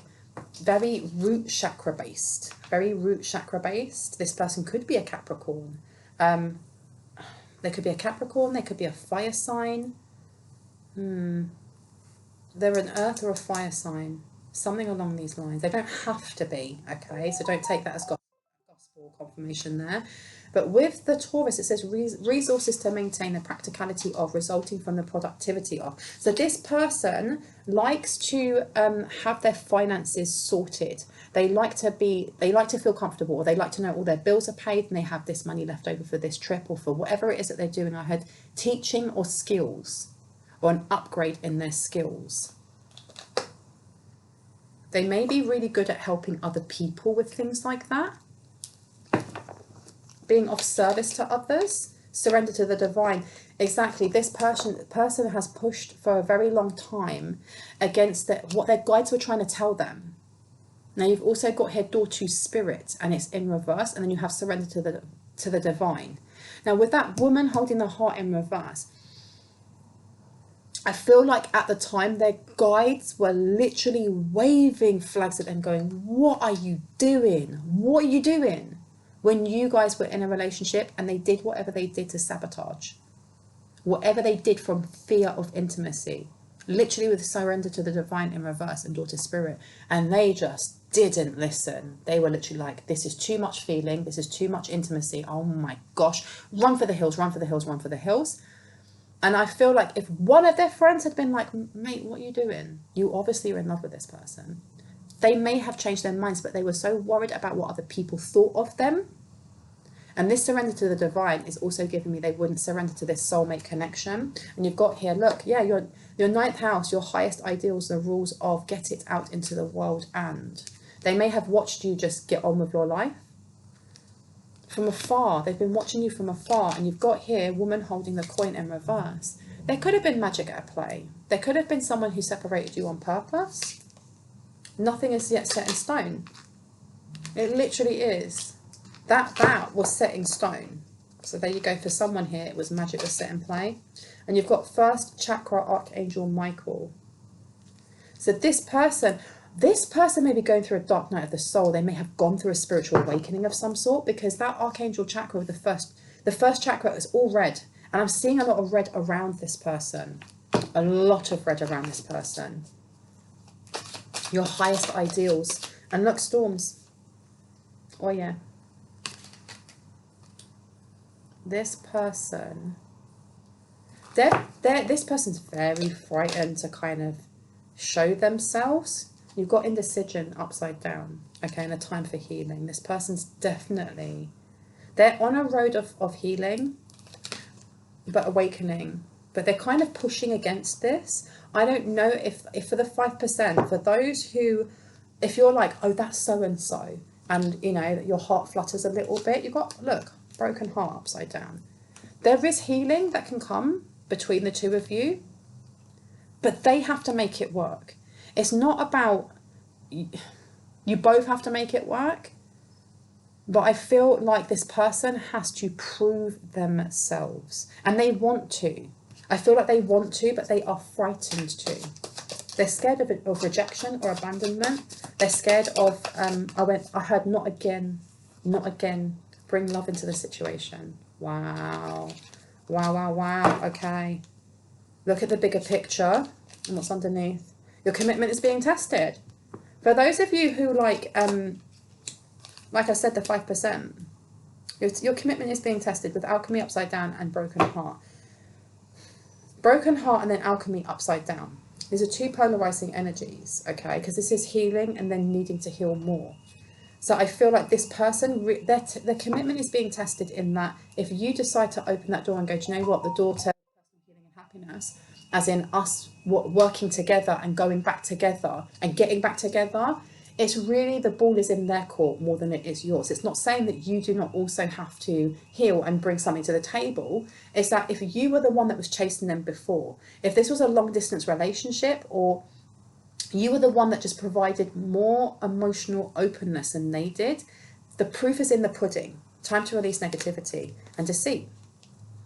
very root chakra based, very root chakra based. This person could be a Capricorn. They could be a Capricorn, they could be a fire sign. They're an earth or a fire sign, something along these lines. They don't have to be, okay? So don't take that as gospel confirmation there. But with the Taurus, it says resources to maintain the practicality of, resulting from the productivity of. So this person likes to have their finances sorted. They like to feel comfortable, or they like to know all their bills are paid and they have this money left over for this trip or for whatever it is that they're doing. I heard teaching or skills, or an upgrade in their skills. They may be really good at helping other people with things like that. Being of service to others, surrender to the divine. Exactly, this person has pushed for a very long time against what their guides were trying to tell them. Now you've also got here door to spirit, and it's in reverse, and then you have surrender to the divine. Now with that woman holding the heart in reverse, I feel like at the time their guides were literally waving flags at them going, what are you doing? What are you doing? When you guys were in a relationship and they did whatever they did to sabotage, whatever they did from fear of intimacy, literally with surrender to the divine in reverse and door to spirit, and they just didn't listen. They were literally like, this is too much feeling, this is too much intimacy, oh my gosh, run for the hills, run for the hills, run for the hills. And I feel like if one of their friends had been like, mate, what are you doing? You obviously are in love with this person. They may have changed their minds, but they were so worried about what other people thought of them. And this surrender to the divine is also giving me they wouldn't surrender to this soulmate connection. And you've got here, look, yeah, your ninth house, your highest ideals, the rules of get it out into the world. And they may have watched you just get on with your life from afar. They've been watching you from afar, and you've got here woman holding the coin in reverse. There could have been magic at play. There could have been someone who separated you on purpose. Nothing is yet set in stone. It literally is. That was set in stone. So there you go. For someone here, it was magic was set in play. And you've got first chakra Archangel Michael. So this person may be going through a dark night of the soul. They may have gone through a spiritual awakening of some sort, because that Archangel chakra, the first chakra is all red. And I'm seeing a lot of red around this person. A lot of red around this person. Your highest ideals. And look, storms. Oh yeah. This person, this person's very frightened to kind of show themselves. You've got indecision upside down, okay, and a time for healing. This person's definitely, they're on a road of healing, but awakening, but they're kind of pushing against this. I don't know if for the 5%, for those who, if you're like, oh, that's so-and-so, and you know, your heart flutters a little bit, you've got, look, broken heart upside down. There is healing that can come between the two of you, but they have to make it work. It's not about, you both have to make it work, but I feel like this person has to prove themselves, and they want to. I feel like they want to, but they are frightened to. They're scared of rejection or abandonment. They're scared of, I heard not again, bring love into the situation. Wow. Wow, wow, wow. Okay. Look at the bigger picture and what's underneath. Your commitment is being tested. For those of you who like I said, the 5%, your commitment is being tested with alchemy upside down and broken heart. Broken heart and then alchemy upside down. These are two polarizing energies, okay? Because this is healing and then needing to heal more. So I feel like this person, their commitment is being tested in that if you decide to open that door and go, do you know what, the door to personal healing and happiness, as in us working together and going back together and getting back together, it's really, the ball is in their court more than it is yours. It's not saying that you do not also have to heal and bring something to the table. It's that if you were the one that was chasing them before, if this was a long distance relationship, or you were the one that just provided more emotional openness than they did, the proof is in the pudding. Time to release negativity and deceit.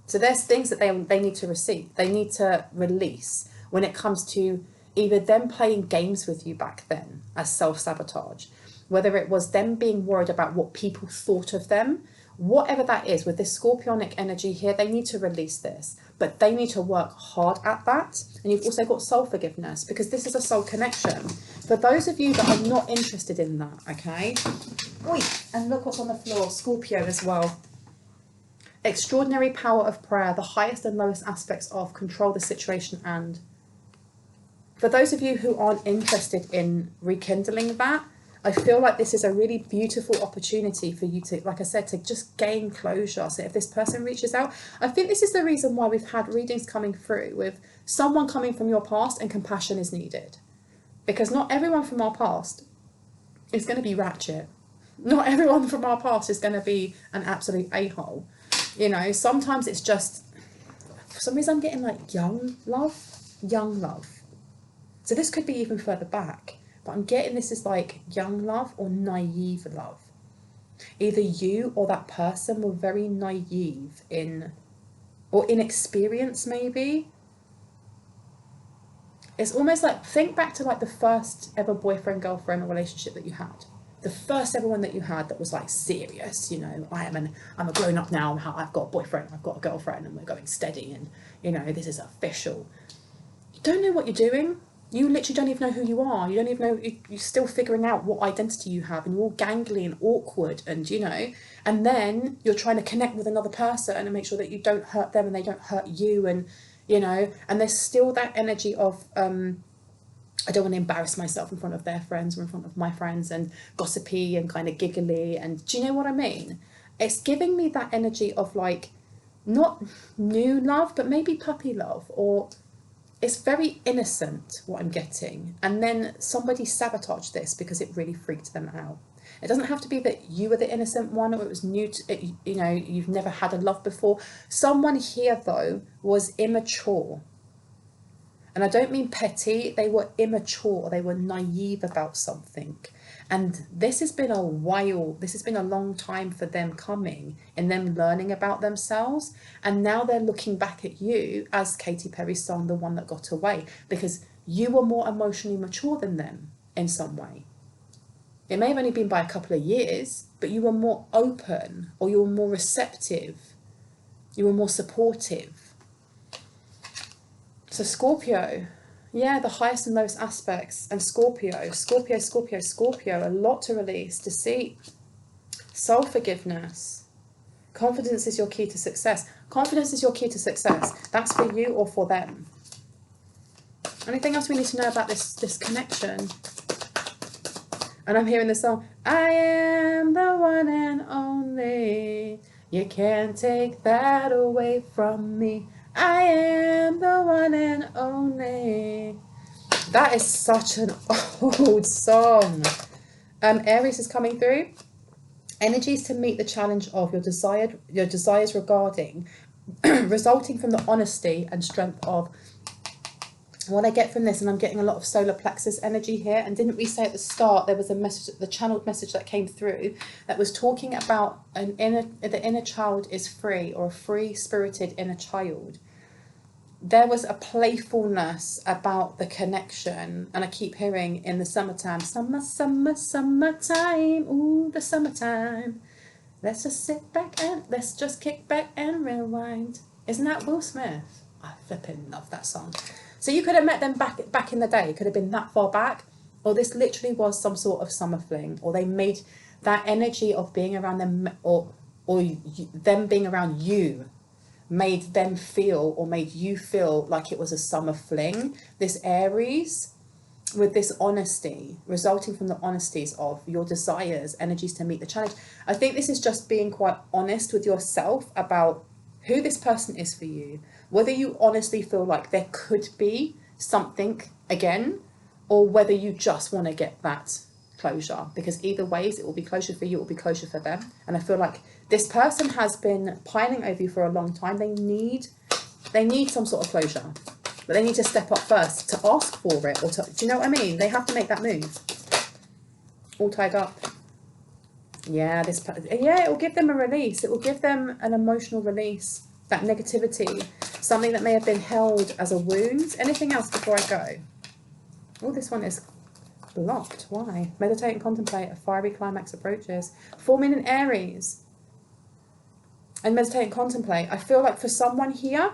So there's things that they need to they need to release when it comes to either them playing games with you back then as self-sabotage, whether it was them being worried about what people thought of them, whatever that is. With this scorpionic energy here, they need to release this, but they need to work hard at that. And you've also got soul forgiveness, because this is a soul connection. For those of you that are not interested in that, okay? Oi, and look what's on the floor, Scorpio as well. Extraordinary power of prayer, the highest and lowest aspects of control the situation. And for those of you who aren't interested in rekindling that, I feel like this is a really beautiful opportunity for you to, like I said, to just gain closure. So if this person reaches out, I think this is the reason why we've had readings coming through with someone coming from your past, and compassion is needed. Because not everyone from our past is going to be ratchet. Not everyone from our past is going to be an absolute a-hole. You know, sometimes it's just, for some reason I'm getting like young love. So this could be even further back, but I'm getting this is like young love or naive love. Either you or that person were very naive or inexperienced maybe. It's almost like, think back to like the first ever boyfriend, girlfriend or relationship that you had. The first ever one that you had that was like serious, you know, I'm a grown up now, I've got a boyfriend, I've got a girlfriend, and we're going steady, and you know, this is official. You don't know what you're doing. You literally don't even know who you are. You don't even know, you're still figuring out what identity you have, and you're all gangly and awkward, and you know, and then you're trying to connect with another person and make sure that you don't hurt them and they don't hurt you, and you know, and there's still that energy of I don't want to embarrass myself in front of their friends or in front of my friends, and gossipy and kind of giggly, and do you know what I mean? It's giving me that energy of like, not new love, but maybe puppy love, or it's very innocent what I'm getting, and then somebody sabotaged this because it really freaked them out. It doesn't have to be that you were the innocent one, or it was new to, you know, you've never had a love before. Someone here though was immature, and I don't mean petty. They were immature, they were naive about something. And this has been a while, this has been a long time for them coming and them learning about themselves. And now they're looking back at you, as Katy Perry's song, The One That Got Away, because you were more emotionally mature than them in some way. It may have only been by a couple of years, but you were more open, or you were more receptive, you were more supportive. So Scorpio, yeah, the highest and lowest aspects. And Scorpio, a lot to release. Deceit, soul forgiveness. Confidence is your key to success. Confidence is your key to success. That's for you or for them. Anything else we need to know about this connection? And I'm hearing the song, I am the one and only. You can't take that away from me. I am the one and only. That is such an old song. Aries is coming through. Energies to meet the challenge of your desires regarding, resulting from the honesty and strength of. What I get from this, and I'm getting a lot of solar plexus energy here, and didn't we say at the start there was a message, the channeled message that came through that was talking about the inner child is free, or a free-spirited inner child. There was a playfulness about the connection, and I keep hearing in the summertime, summertime, ooh, the summertime. Let's just let's just kick back and rewind. Isn't that Will Smith? I flipping love that song. So you could have met them back in the day. It could have been that far back, or this literally was some sort of summer fling, or they made that energy of being around them, or them being around you, made them feel, or made you feel like it was a summer fling. This Aries, with this honesty, resulting from the honesties of your desires, energies to meet the challenge. I think this is just being quite honest with yourself about who this person is for you, whether you honestly feel like there could be something again, or whether you just want to get that closure, because either ways it will be closure for you, it will be closure for them. And I feel like this person has been pining over you for a long time. They need some sort of closure, but they need to step up first to ask for it, or to, do you know what I mean? They have to make that move. All tied up. Yeah, it will give them a release. It will give them an emotional release. That negativity, something that may have been held as a wound. Anything else before I go? Oh, this one is blocked. Why? Meditate and contemplate. A fiery climax approaches. Forming in Aries. And meditate and contemplate. I feel like for someone here,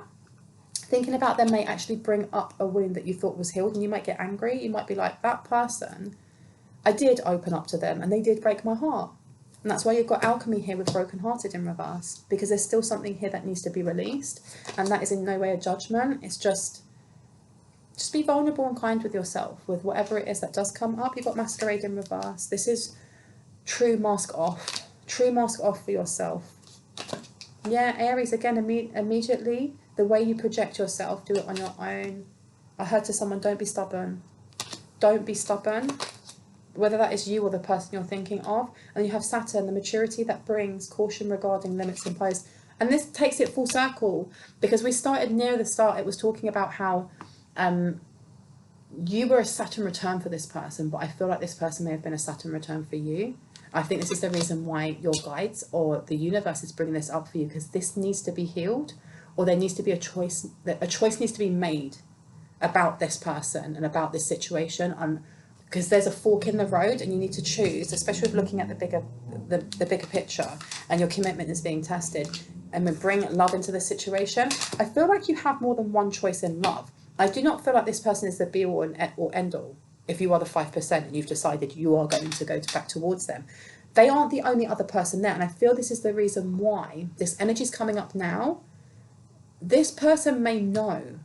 thinking about them may actually bring up a wound that you thought was healed, and you might get angry. You might be like, that person, I did open up to them and they did break my heart. And that's why you've got alchemy here with brokenhearted in reverse, because there's still something here that needs to be released. And that is in no way a judgment. It's just be vulnerable and kind with yourself, with whatever it is that does come up. You've got masquerade in reverse. This is true mask off. True mask off for yourself. Yeah, Aries, again, immediately, the way you project yourself, do it on your own. I heard to someone, don't be stubborn. Don't be stubborn. Whether that is you or the person you're thinking of. And you have Saturn, the maturity that brings caution regarding limits imposed. And this takes it full circle, because we started near the start, it was talking about how you were a Saturn return for this person, but I feel like this person may have been a Saturn return for you. I think this is the reason why your guides or the universe is bringing this up for you, because this needs to be healed, or there needs to be a choice needs to be made about this person and about this situation. Because there's a fork in the road, and you need to choose, especially with looking at the bigger picture, and your commitment is being tested, and we bring love into the situation. I feel like you have more than one choice in love. I do not feel like this person is the be all or end all. If you are the 5% and you've decided you are going to go back towards them, they aren't the only other person there. And I feel this is the reason why this energy is coming up now. This person may know,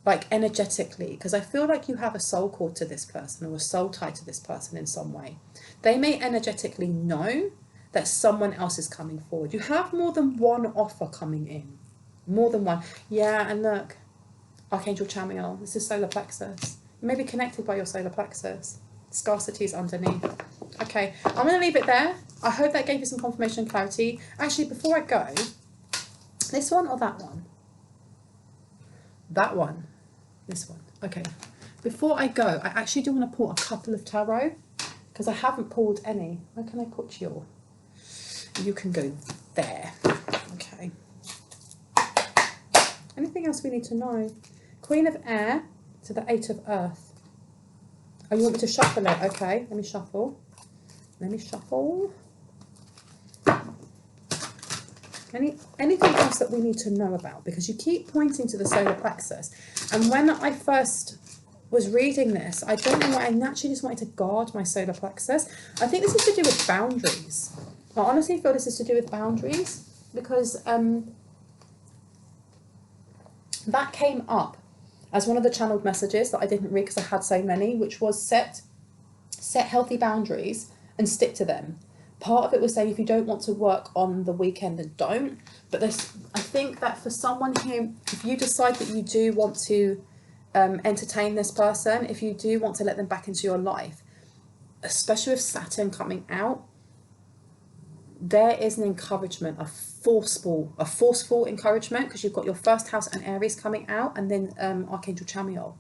like energetically, because I feel like you have a soul cord to this person, or a soul tie to this person in some way. They may energetically know that someone else is coming forward. You have more than one offer coming in. More than one. Yeah, and look, Archangel Chamuel, this is solar plexus. You may be connected by your solar plexus. Scarcity is underneath. Okay, I'm going to leave it there. I hope that gave you some confirmation and clarity. Actually, before I go, this one or that one? That one. This one. Okay. Before I go, I actually do want to pull a couple of tarot because I haven't pulled any. Where can I put you? You can go there. Okay. Anything else we need to know? Queen of Air to the Eight of Earth. Oh, you want me to shuffle it? Okay, let me shuffle. Let me shuffle. Anything else that we need to know about? Because you keep pointing to the solar plexus. And when I first was reading this, I don't know why, I naturally just wanted to guard my solar plexus. I think this is to do with boundaries. I honestly feel this is to do with boundaries because that came up as one of the channeled messages that I didn't read because I had so many, which was set healthy boundaries and stick to them. Part of it was saying if you don't want to work on the weekend, then don't. But I think that for someone here, if you decide that you do want to entertain this person, if you do want to let them back into your life, especially with Saturn coming out, there is an encouragement, a forceful encouragement, because you've got your first house and Aries coming out, and then Archangel Chamuel,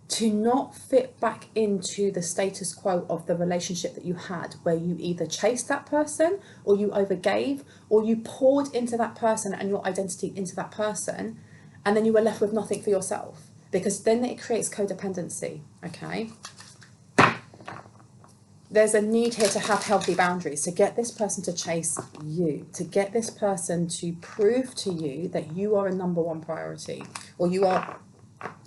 to not fit back into the status quo of the relationship that you had, where you either chased that person or you overgave or you poured into that person and your identity into that person, and then you were left with nothing for yourself, because then it creates codependency. Okay, there's a need here to have healthy boundaries, to get this person to chase you, to get this person to prove to you that you are a number one priority, or you are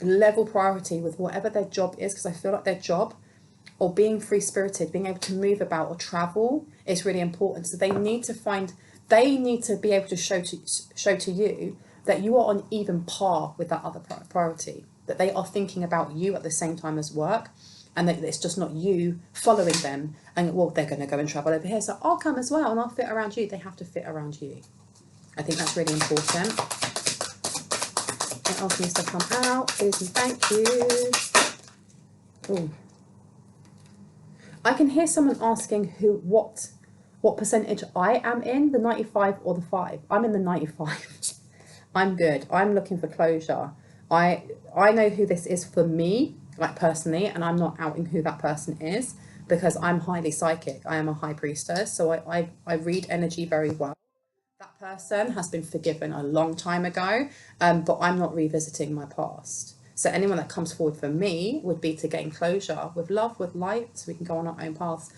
level priority with whatever their job is, because I feel like their job, or being free spirited, being able to move about or travel, is really important. So they need to be able to show to you that you are on even par with that other priority, that they are thinking about you at the same time as work, and that it's just not you following them and, well, they're going to go and travel over here, so I'll come as well and I'll fit around you. They have to fit around you. I think that's really important. What else needs to come out? Please and thank you. Ooh. I can hear someone asking what percentage I am in, the 95 or the 5. I'm in the 95. I'm good. I'm looking for closure. I know who this is for me, like personally, and I'm not outing who that person is because I'm highly psychic. I am a high priestess, so I read energy very well. That person has been forgiven a long time ago, but I'm not revisiting my past. So anyone that comes forward for me would be to gain closure with love, with light, so we can go on our own paths.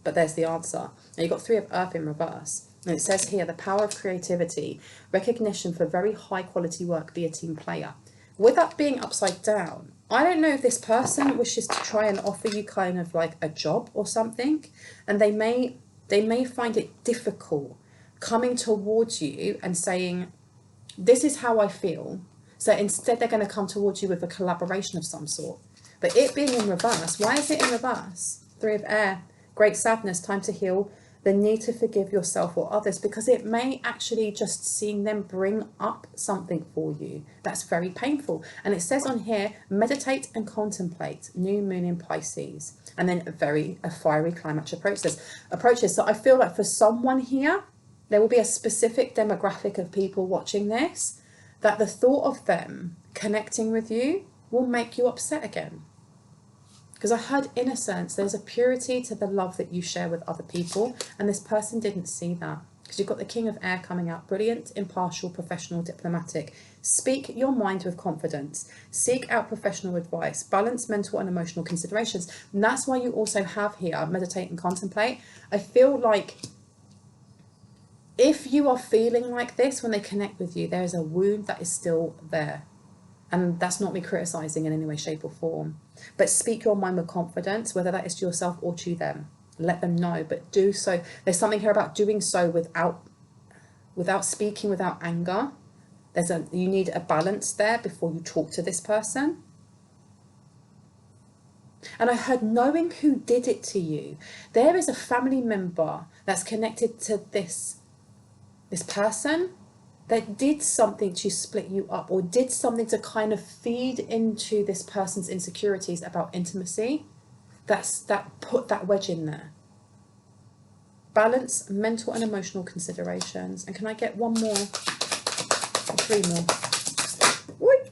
But there's the answer. Now you've got 3 of Earth in reverse. And it says here, the power of creativity, recognition for very high quality work, be a team player. With that being upside down, I don't know if this person wishes to try and offer you kind of like a job or something, and they may find it difficult coming towards you and saying, this is how I feel. So instead they're going to come towards you with a collaboration of some sort. But it being in reverse, why is it in reverse? 3 of Air, great sadness, time to heal, the need to forgive yourself or others, because it may actually just seeing them bring up something for you that's very painful. And it says on here, meditate and contemplate, new moon in Pisces, and then a fiery climax approaches. So I feel like for someone here, there will be a specific demographic of people watching this that the thought of them connecting with you will make you upset again. Because I heard innocence, there's a purity to the love that you share with other people, and this person didn't see that. Because you've got the King of Air coming out, brilliant, impartial, professional, diplomatic. Speak your mind with confidence. Seek out professional advice. Balance mental and emotional considerations. And that's why you also have here, meditate and contemplate. I feel like if you are feeling like this when they connect with you, there is a wound that is still there. And that's not me criticising in any way, shape or form. But speak your mind with confidence, whether that is to yourself or to them. Let them know, but do so. There's something here about doing so without speaking, without anger. You need a balance there before you talk to this person. And I heard knowing who did it to you. There is a family member that's connected to this person, that did something to split you up, or did something to kind of feed into this person's insecurities about intimacy, that put that wedge in there. Balance, mental and emotional considerations. And can I get one more? Or 3 more? Oi!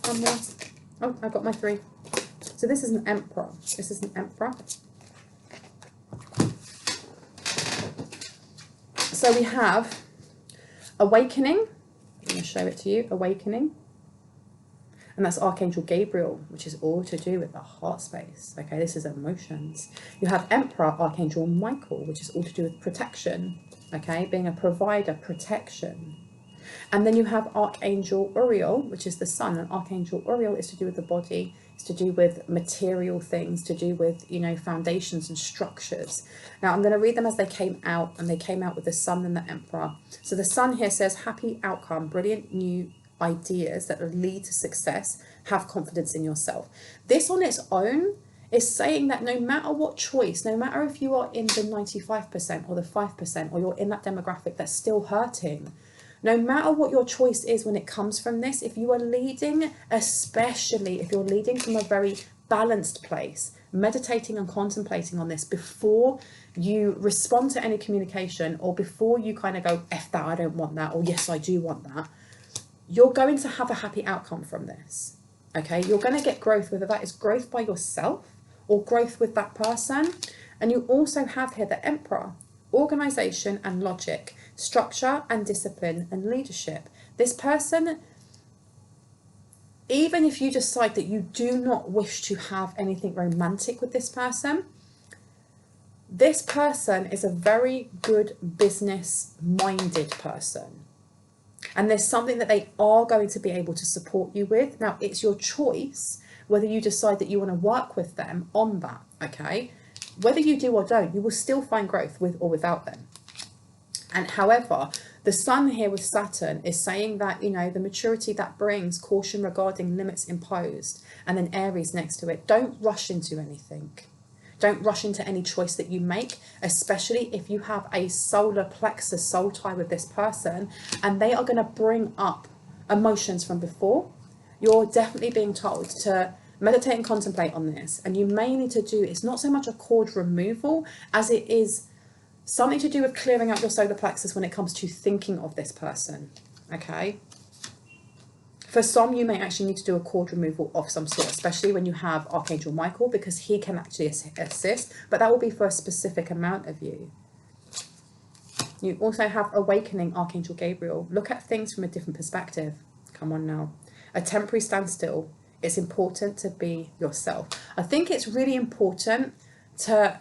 1 more. Oh, I got my 3. So this is an emperor. This is an emperor. So we have awakening. I'm going to show it to you. Awakening. And that's Archangel Gabriel, which is all to do with the heart space. Okay, this is emotions. You have Emperor, Archangel Michael, which is all to do with protection. Okay, being a provider, protection. And then you have Archangel Uriel, which is the sun. And Archangel Uriel is to do with the body. It's to do with material things, to do with, you know, foundations and structures. Now, I'm going to read them as they came out. And they came out with the sun and the emperor. So the sun here says, happy outcome, brilliant new ideas that will lead to success, have confidence in yourself. This on its own is saying that no matter what choice, no matter if you are in the 95% or the 5%, or you're in that demographic that's still hurting, no matter what your choice is when it comes from this, if you are leading, especially if you're leading from a very balanced place, meditating and contemplating on this before you respond to any communication, or before you kind of go, F that, I don't want that, or yes, I do want that, you're going to have a happy outcome from this. Okay, you're going to get growth, whether that is growth by yourself or growth with that person. And you also have here the Emperor, organization and logic, structure and discipline and leadership. This person, even if you decide that you do not wish to have anything romantic with this person is a very good business minded person. And there's something that they are going to be able to support you with. Now, it's your choice whether you decide that you want to work with them on that, okay? Whether you do or don't, you will still find growth with or without them. And however, the sun here with Saturn is saying that, you know, the maturity that brings caution regarding limits imposed, and then Aries next to it. Don't rush into anything. Don't rush into any choice that you make, especially if you have a solar plexus soul tie with this person and they are going to bring up emotions from before. You're definitely being told to meditate and contemplate on this. And you may need to do, it's not so much a cord removal as it is something to do with clearing out your solar plexus when it comes to thinking of this person. Okay. For some, you may actually need to do a cord removal of some sort, especially when you have Archangel Michael, because he can actually assist, but that will be for a specific amount of you. You also have Awakening, Archangel Gabriel. Look at things from a different perspective. Come on now. A temporary standstill. It's important to be yourself. I think it's really important to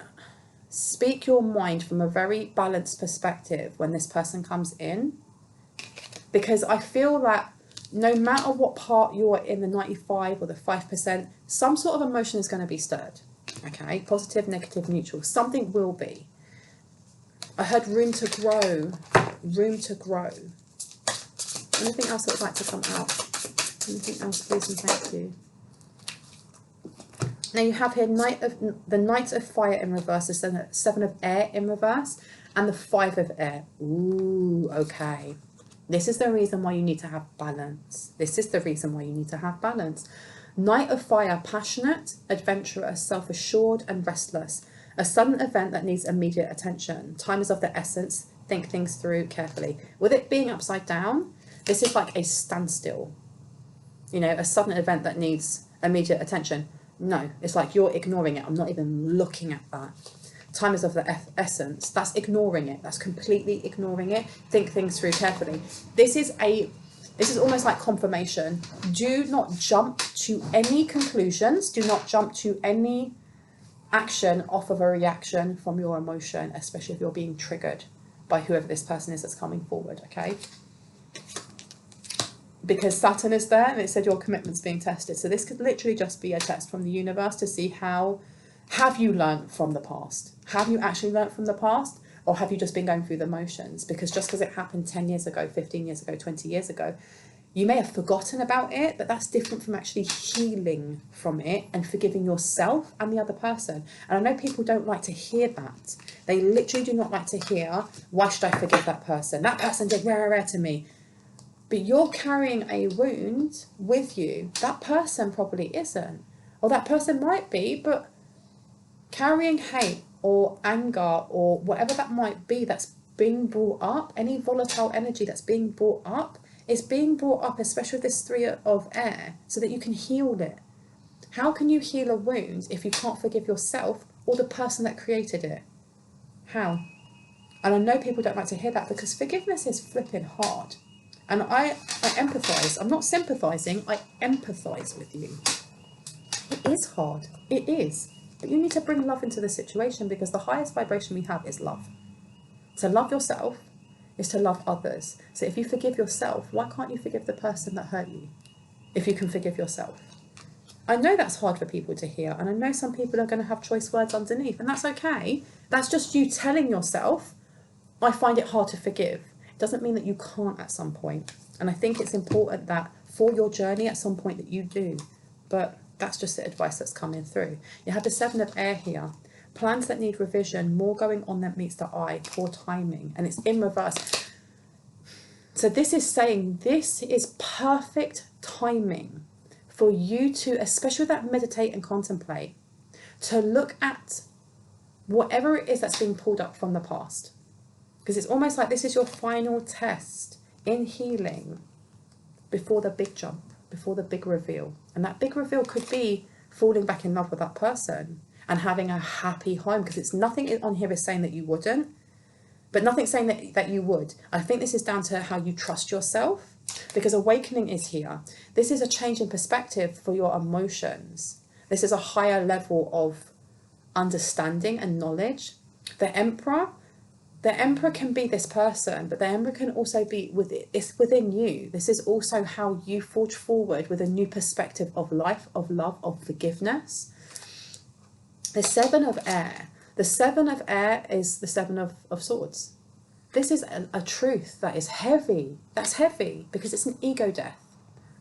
speak your mind from a very balanced perspective when this person comes in, because I feel that no matter what part you're in, the 95 or the 5%, some sort of emotion is going to be stirred. Okay, positive, negative, neutral. Something will be. I heard room to grow. Room to grow. Anything else that would like to come out? Anything else, please and thank you. Now you have here the Knight of Fire in reverse, the 7 of Air in reverse, and the 5 of Air. Ooh, okay. This is the reason why you need to have balance. This is the reason why you need to have balance. Knight of Fire, passionate, adventurous, self-assured and restless. A sudden event that needs immediate attention. Time is of the essence. Think things through carefully. With it being upside down, this is like a standstill. You know, a sudden event that needs immediate attention. No, it's like you're ignoring it. I'm not even looking at that. Time is of the essence. That's ignoring it. That's completely ignoring it. Think things through carefully. This is almost like confirmation. Do not jump to any conclusions. Do not jump to any action off of a reaction from your emotion, especially if you're being triggered by whoever this person is that's coming forward, okay? Because Saturn is there and it said your commitment's being tested. So this could literally just be a test from the universe to see how have you learned from the past? Have you actually learned from the past? Or have you just been going through the motions? Because just because it happened 10 years ago, 15 years ago, 20 years ago, you may have forgotten about it, but that's different from actually healing from it and forgiving yourself and the other person. And I know people don't like to hear that. They literally do not like to hear, why should I forgive that person? That person did rare to me. But you're carrying a wound with you. That person probably isn't. Or that person might be, but carrying hate or anger or whatever that might be that's being brought up, any volatile energy that's being brought up, is being brought up, especially with this 3 of air, so that you can heal it. How can you heal a wound if you can't forgive yourself or the person that created it? How? And I know people don't like to hear that because forgiveness is flipping hard. And I empathise. I'm not sympathising, I empathise with you. It is hard. It is. But you need to bring love into the situation, because the highest vibration we have is love. To love yourself is to love others. So if you forgive yourself, why can't you forgive the person that hurt you? If you can forgive yourself. I know that's hard for people to hear, and I know some people are going to have choice words underneath, and that's okay. That's just you telling yourself, I find it hard to forgive. It doesn't mean that you can't at some point. And I think it's important that for your journey at some point that you do. But that's just the advice that's coming through. You have the 7 of air here. Plans that need revision, more going on than meets the eye, poor timing. And it's in reverse. So this is saying this is perfect timing for you to, especially with that meditate and contemplate, to look at whatever it is that's being pulled up from the past. Because it's almost like this is your final test in healing before the big jump, before the big reveal. And that big reveal could be falling back in love with that person and having a happy home, because it's nothing on here is saying that you wouldn't, but nothing saying that you would. I think this is down to how you trust yourself, because awakening is here. This is a change in perspective for your emotions. This is a higher level of understanding and knowledge. The Emperor can be this person, but the Emperor can also be it's within you. This is also how you forge forward with a new perspective of life, of love, of forgiveness. The 7 of air. The 7 of air is the 7 of swords. This is a truth that is heavy. That's heavy because it's an ego death.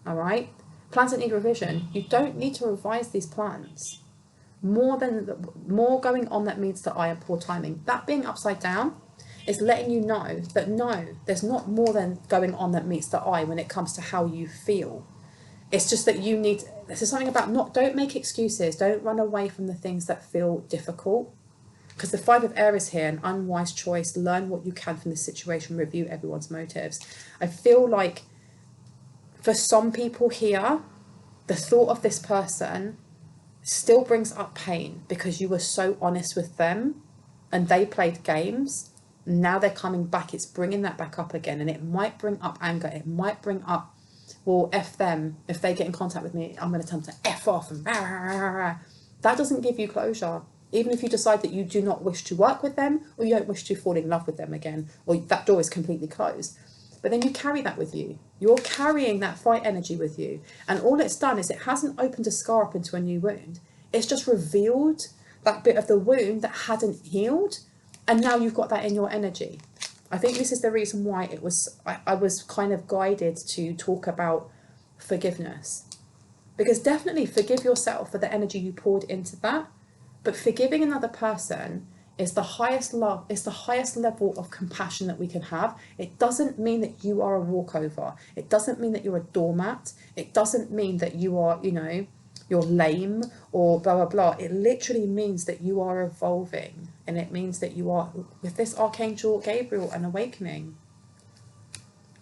All right? Plans that need revision. You don't need to revise these plans. More going on that meets the eye and poor timing. That being upside down is letting you know that no, there's not more than going on that meets the eye when it comes to how you feel. It's just that this is something about don't make excuses. Don't run away from the things that feel difficult. Because the 5 of air is here, an unwise choice. Learn what you can from the situation. Review everyone's motives. I feel like for some people here, the thought of this person still brings up pain because you were so honest with them and they played games. Now they're coming back. It's bringing that back up again. And it might bring up anger. It might bring up, well, F them. If they get in contact with me, I'm going to tell them to F off. And rah, rah, rah, rah. That doesn't give you closure. Even if you decide that you do not wish to work with them, or you don't wish to fall in love with them again, or that door is completely closed. But then you carry that with you. You're carrying that fight energy with you. And all it's done is it hasn't opened a scar up into a new wound. It's just revealed that bit of the wound that hadn't healed. And now you've got that in your energy. I think this is the reason why I was kind of guided to talk about forgiveness. Because definitely forgive yourself for the energy you poured into that. But forgiving another person is the highest love, it's the highest level of compassion that we can have. It doesn't mean that you are a walkover. It doesn't mean that you're a doormat. It doesn't mean that you are, you're lame or blah, blah, blah. It literally means that you are evolving. And it means that you are, with this Archangel Gabriel, an awakening.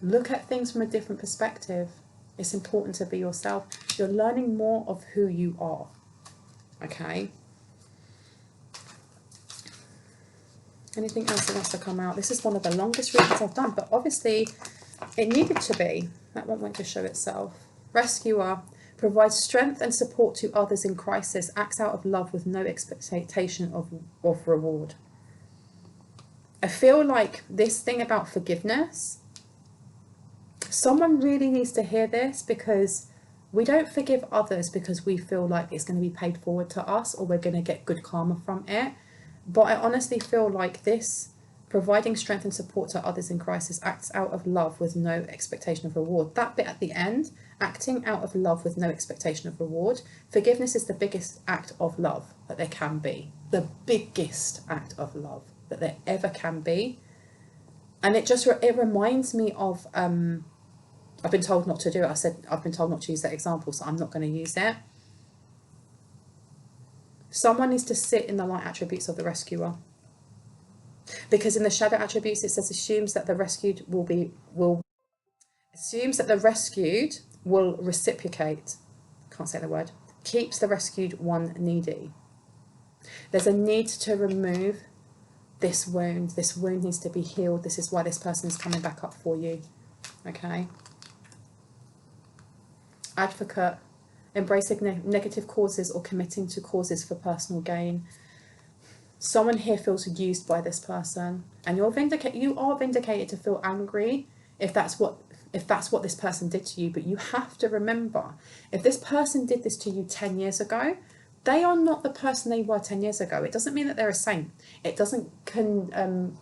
Look at things from a different perspective. It's important to be yourself. You're learning more of who you are. Okay? Anything else that wants to come out? This is one of the longest readings I've done, but obviously it needed to be. That one went to show itself. Rescuer. Provides strength and support to others in crisis. Acts out of love with no expectation of reward. I feel like this thing about forgiveness, someone really needs to hear this, because we don't forgive others because we feel like it's going to be paid forward to us or we're going to get good karma from it. But I honestly feel like this, providing strength and support to others in crisis, acts out of love with no expectation of reward. That bit at the end, acting out of love with no expectation of reward. Forgiveness is the biggest act of love that there can be. The biggest act of love. that there ever can be. And it reminds me of, I've been told not to do it. I said, I've been told not to use that example, so I'm not going to use it. Someone needs to sit in the light attributes of the rescuer. Because in the shadow attributes, it says assumes that the rescued will reciprocate. Can't say the word. Keeps the rescued one needy. There's a need to remove this wound. This wound needs to be healed. This is why this person is coming back up for you. Okay. Advocate. Embracing negative causes or committing to causes for personal gain. Someone here feels used by this person, and you are vindicated to feel angry if that's what this person did to you. But you have to remember, if this person did this to you 10 years ago, they are not the person they were 10 years ago. It doesn't mean that they're a saint. It doesn't condone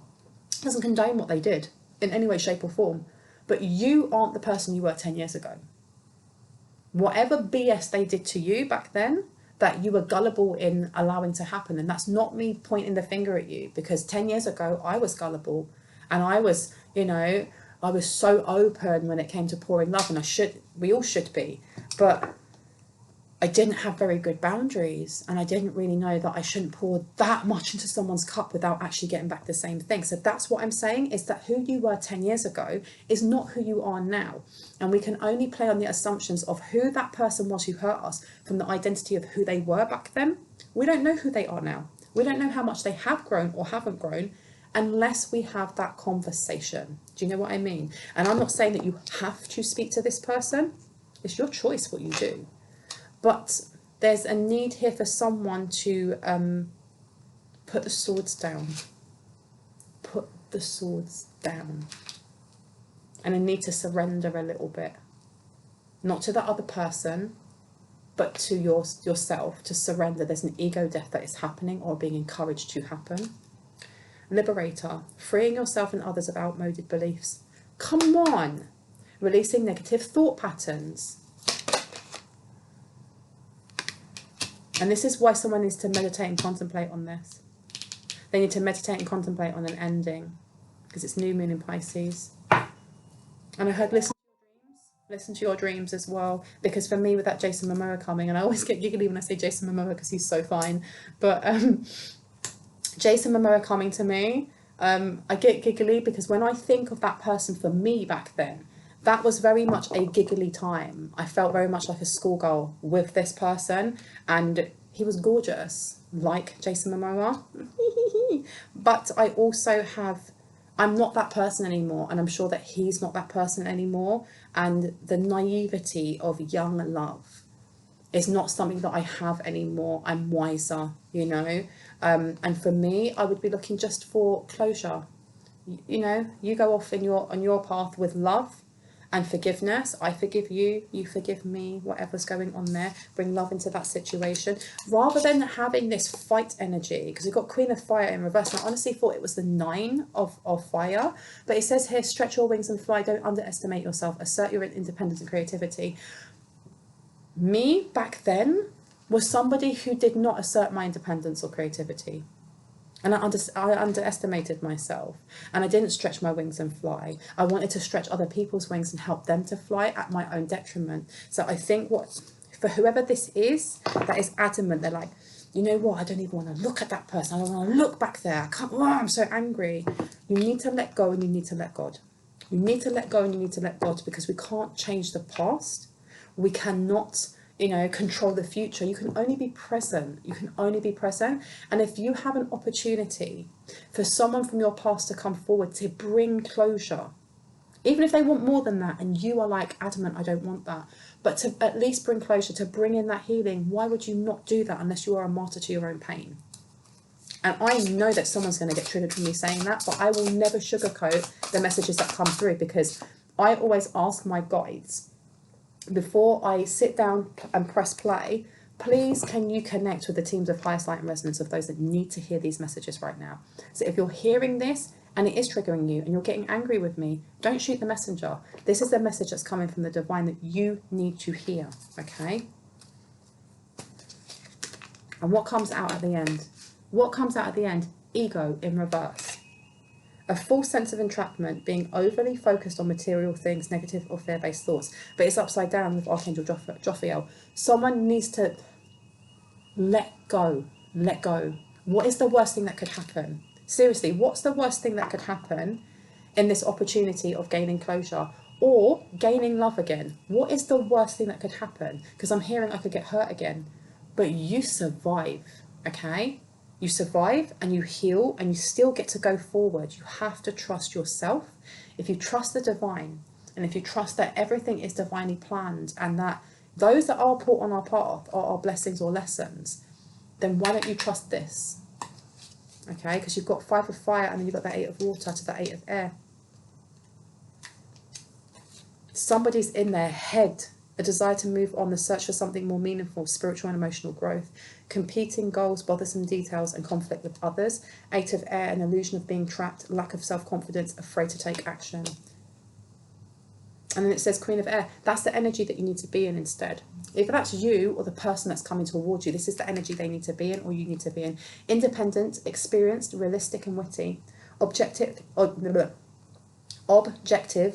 what they did in any way, shape or form. But you aren't the person you were 10 years ago. Whatever BS they did to you back then, that you were gullible in allowing to happen. And that's not me pointing the finger at you, because 10 years ago I was gullible, and I was, I was so open when it came to pouring love, and we all should be, but I didn't have very good boundaries, and I didn't really know that I shouldn't pour that much into someone's cup without actually getting back the same thing. So that's what I'm saying, is that who you were 10 years ago is not who you are now. And we can only play on the assumptions of who that person was who hurt us from the identity of who they were back then. We don't know who they are now. We don't know how much they have grown or haven't grown unless we have that conversation. Do you know what I mean? And I'm not saying that you have to speak to this person. It's your choice what you do. But there's a need here for someone to put the swords down. Put the swords down. And a need to surrender a little bit. Not to the other person, but to yourself, to surrender. There's an ego death that is happening or being encouraged to happen. Liberator, freeing yourself and others of outmoded beliefs. Come on. Releasing negative thought patterns. And this is why someone needs to meditate and contemplate on this. They need to meditate and contemplate on an ending, because it's new moon in Pisces. And I heard listen to your dreams as well, because for me with that Jason Momoa coming, and I always get giggly when I say Jason Momoa because he's so fine, but Jason Momoa coming to me, I get giggly because when I think of that person for me back then, that was very much a giggly time. I felt very much like a schoolgirl with this person, and he was gorgeous, like Jason Momoa. But I also I'm not that person anymore, and I'm sure that he's not that person anymore. And the naivety of young love is not something that I have anymore. I'm wiser, and for me, I would be looking just for closure. You go off on your path with love and forgiveness. I forgive you, you forgive me, whatever's going on there. Bring love into that situation rather than having this fight energy, because we've got Queen of Fire in reverse. And I honestly thought it was the 9 of fire, but it says here, stretch your wings and fly. Don't underestimate yourself. Assert your independence and creativity. Me back then was somebody who did not assert my independence or creativity. And I underestimated myself, and I didn't stretch my wings and fly. I wanted to stretch other people's wings and help them to fly at my own detriment. So I think for whoever this is that is adamant, they're like, you know what, I don't even want to look at that person. I don't want to look back there. I can't, I'm so angry. You need to let go, and you need to let God. You need to let go, and you need to let God, because we can't change the past. We cannot control the future. You can only be present. You can only be present. And if you have an opportunity for someone from your past to come forward to bring closure, even if they want more than that, and you are like adamant, I don't want that, but to at least bring closure, to bring in that healing, why would you not do that unless you are a martyr to your own pain? And I know that someone's going to get triggered from me saying that, but I will never sugarcoat the messages that come through, because I always ask my guides, before I sit down and press play, please can you connect with the teams of highest light and resonance of those that need to hear these messages right now. So if you're hearing this and it is triggering you and you're getting angry with me, don't shoot the messenger. This is the message that's coming from the divine that you need to hear, okay? And what comes out at the end? What comes out at the end? ego in reverse. A false sense of entrapment, being overly focused on material things, negative or fear-based thoughts. But it's upside down with Archangel Jophiel. Someone needs to let go. Let go. What is the worst thing that could happen? Seriously, what's the worst thing that could happen in this opportunity of gaining closure or gaining love again? What is the worst thing that could happen? Because I'm hearing I could get hurt again. But you survive, okay? You survive and you heal and you still get to go forward. You have to trust yourself. If you trust the divine and if you trust that everything is divinely planned and that those that are put on our path are our blessings or lessons, then why don't you trust this? Okay, because you've got 5 of fire and then you've got that 8 of water to the 8 of air. Somebody's in their head, a desire to move on, the search for something more meaningful, spiritual and emotional growth, competing goals, bothersome details and conflict with others. 8 of air, an illusion of being trapped, lack of self-confidence, afraid to take action. And then it says Queen of Air. That's the energy that you need to be in instead. If that's you or the person that's coming towards you, this is the energy they need to be in or you need to be in. Independent, experienced, realistic and witty. Objective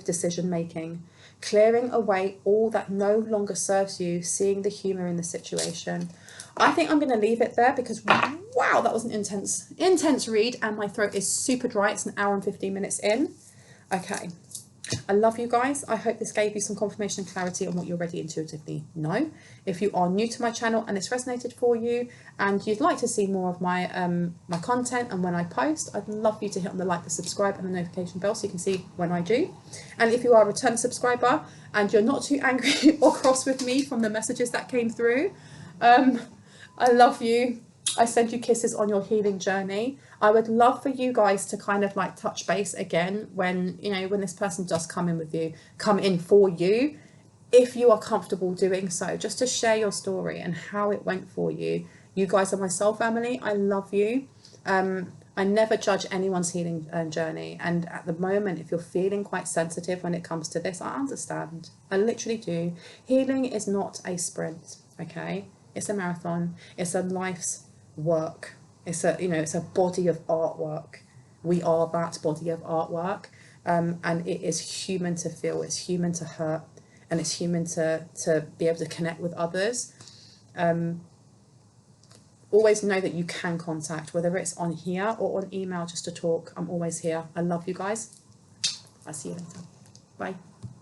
decision making. Clearing away all that no longer serves you, seeing the humour in the situation. I think I'm going to leave it there because, wow, that was an intense read and my throat is super dry. It's an hour and 15 minutes in. Okay. I love you guys. I hope this gave you some confirmation and clarity on what you already intuitively know. If you are new to my channel and it's resonated for you and you'd like to see more of my my content and when I post, I'd love you to hit on the like, the subscribe and the notification bell so you can see when I do. And if you are a return subscriber and you're not too angry or cross with me from the messages that came through, I love you. I send you kisses on your healing journey. I would love for you guys to kind of like touch base again when, you know, when this person does come in for you, if you are comfortable doing so, just to share your story and how it went for you. You guys are my soul family. I love you. I never judge anyone's healing journey. And at the moment, if you're feeling quite sensitive when it comes to this, I understand. I literally do. Healing is not a sprint, okay? It's a marathon. It's a life's work. It's a, you know, it's a body of artwork. We are that body of artwork, and it is human to feel, it's human to hurt, and it's human to be able to connect with others. Always know that you can contact, whether it's on here or on email just to talk. I'm always here. I love you guys. I'll see you later. Bye.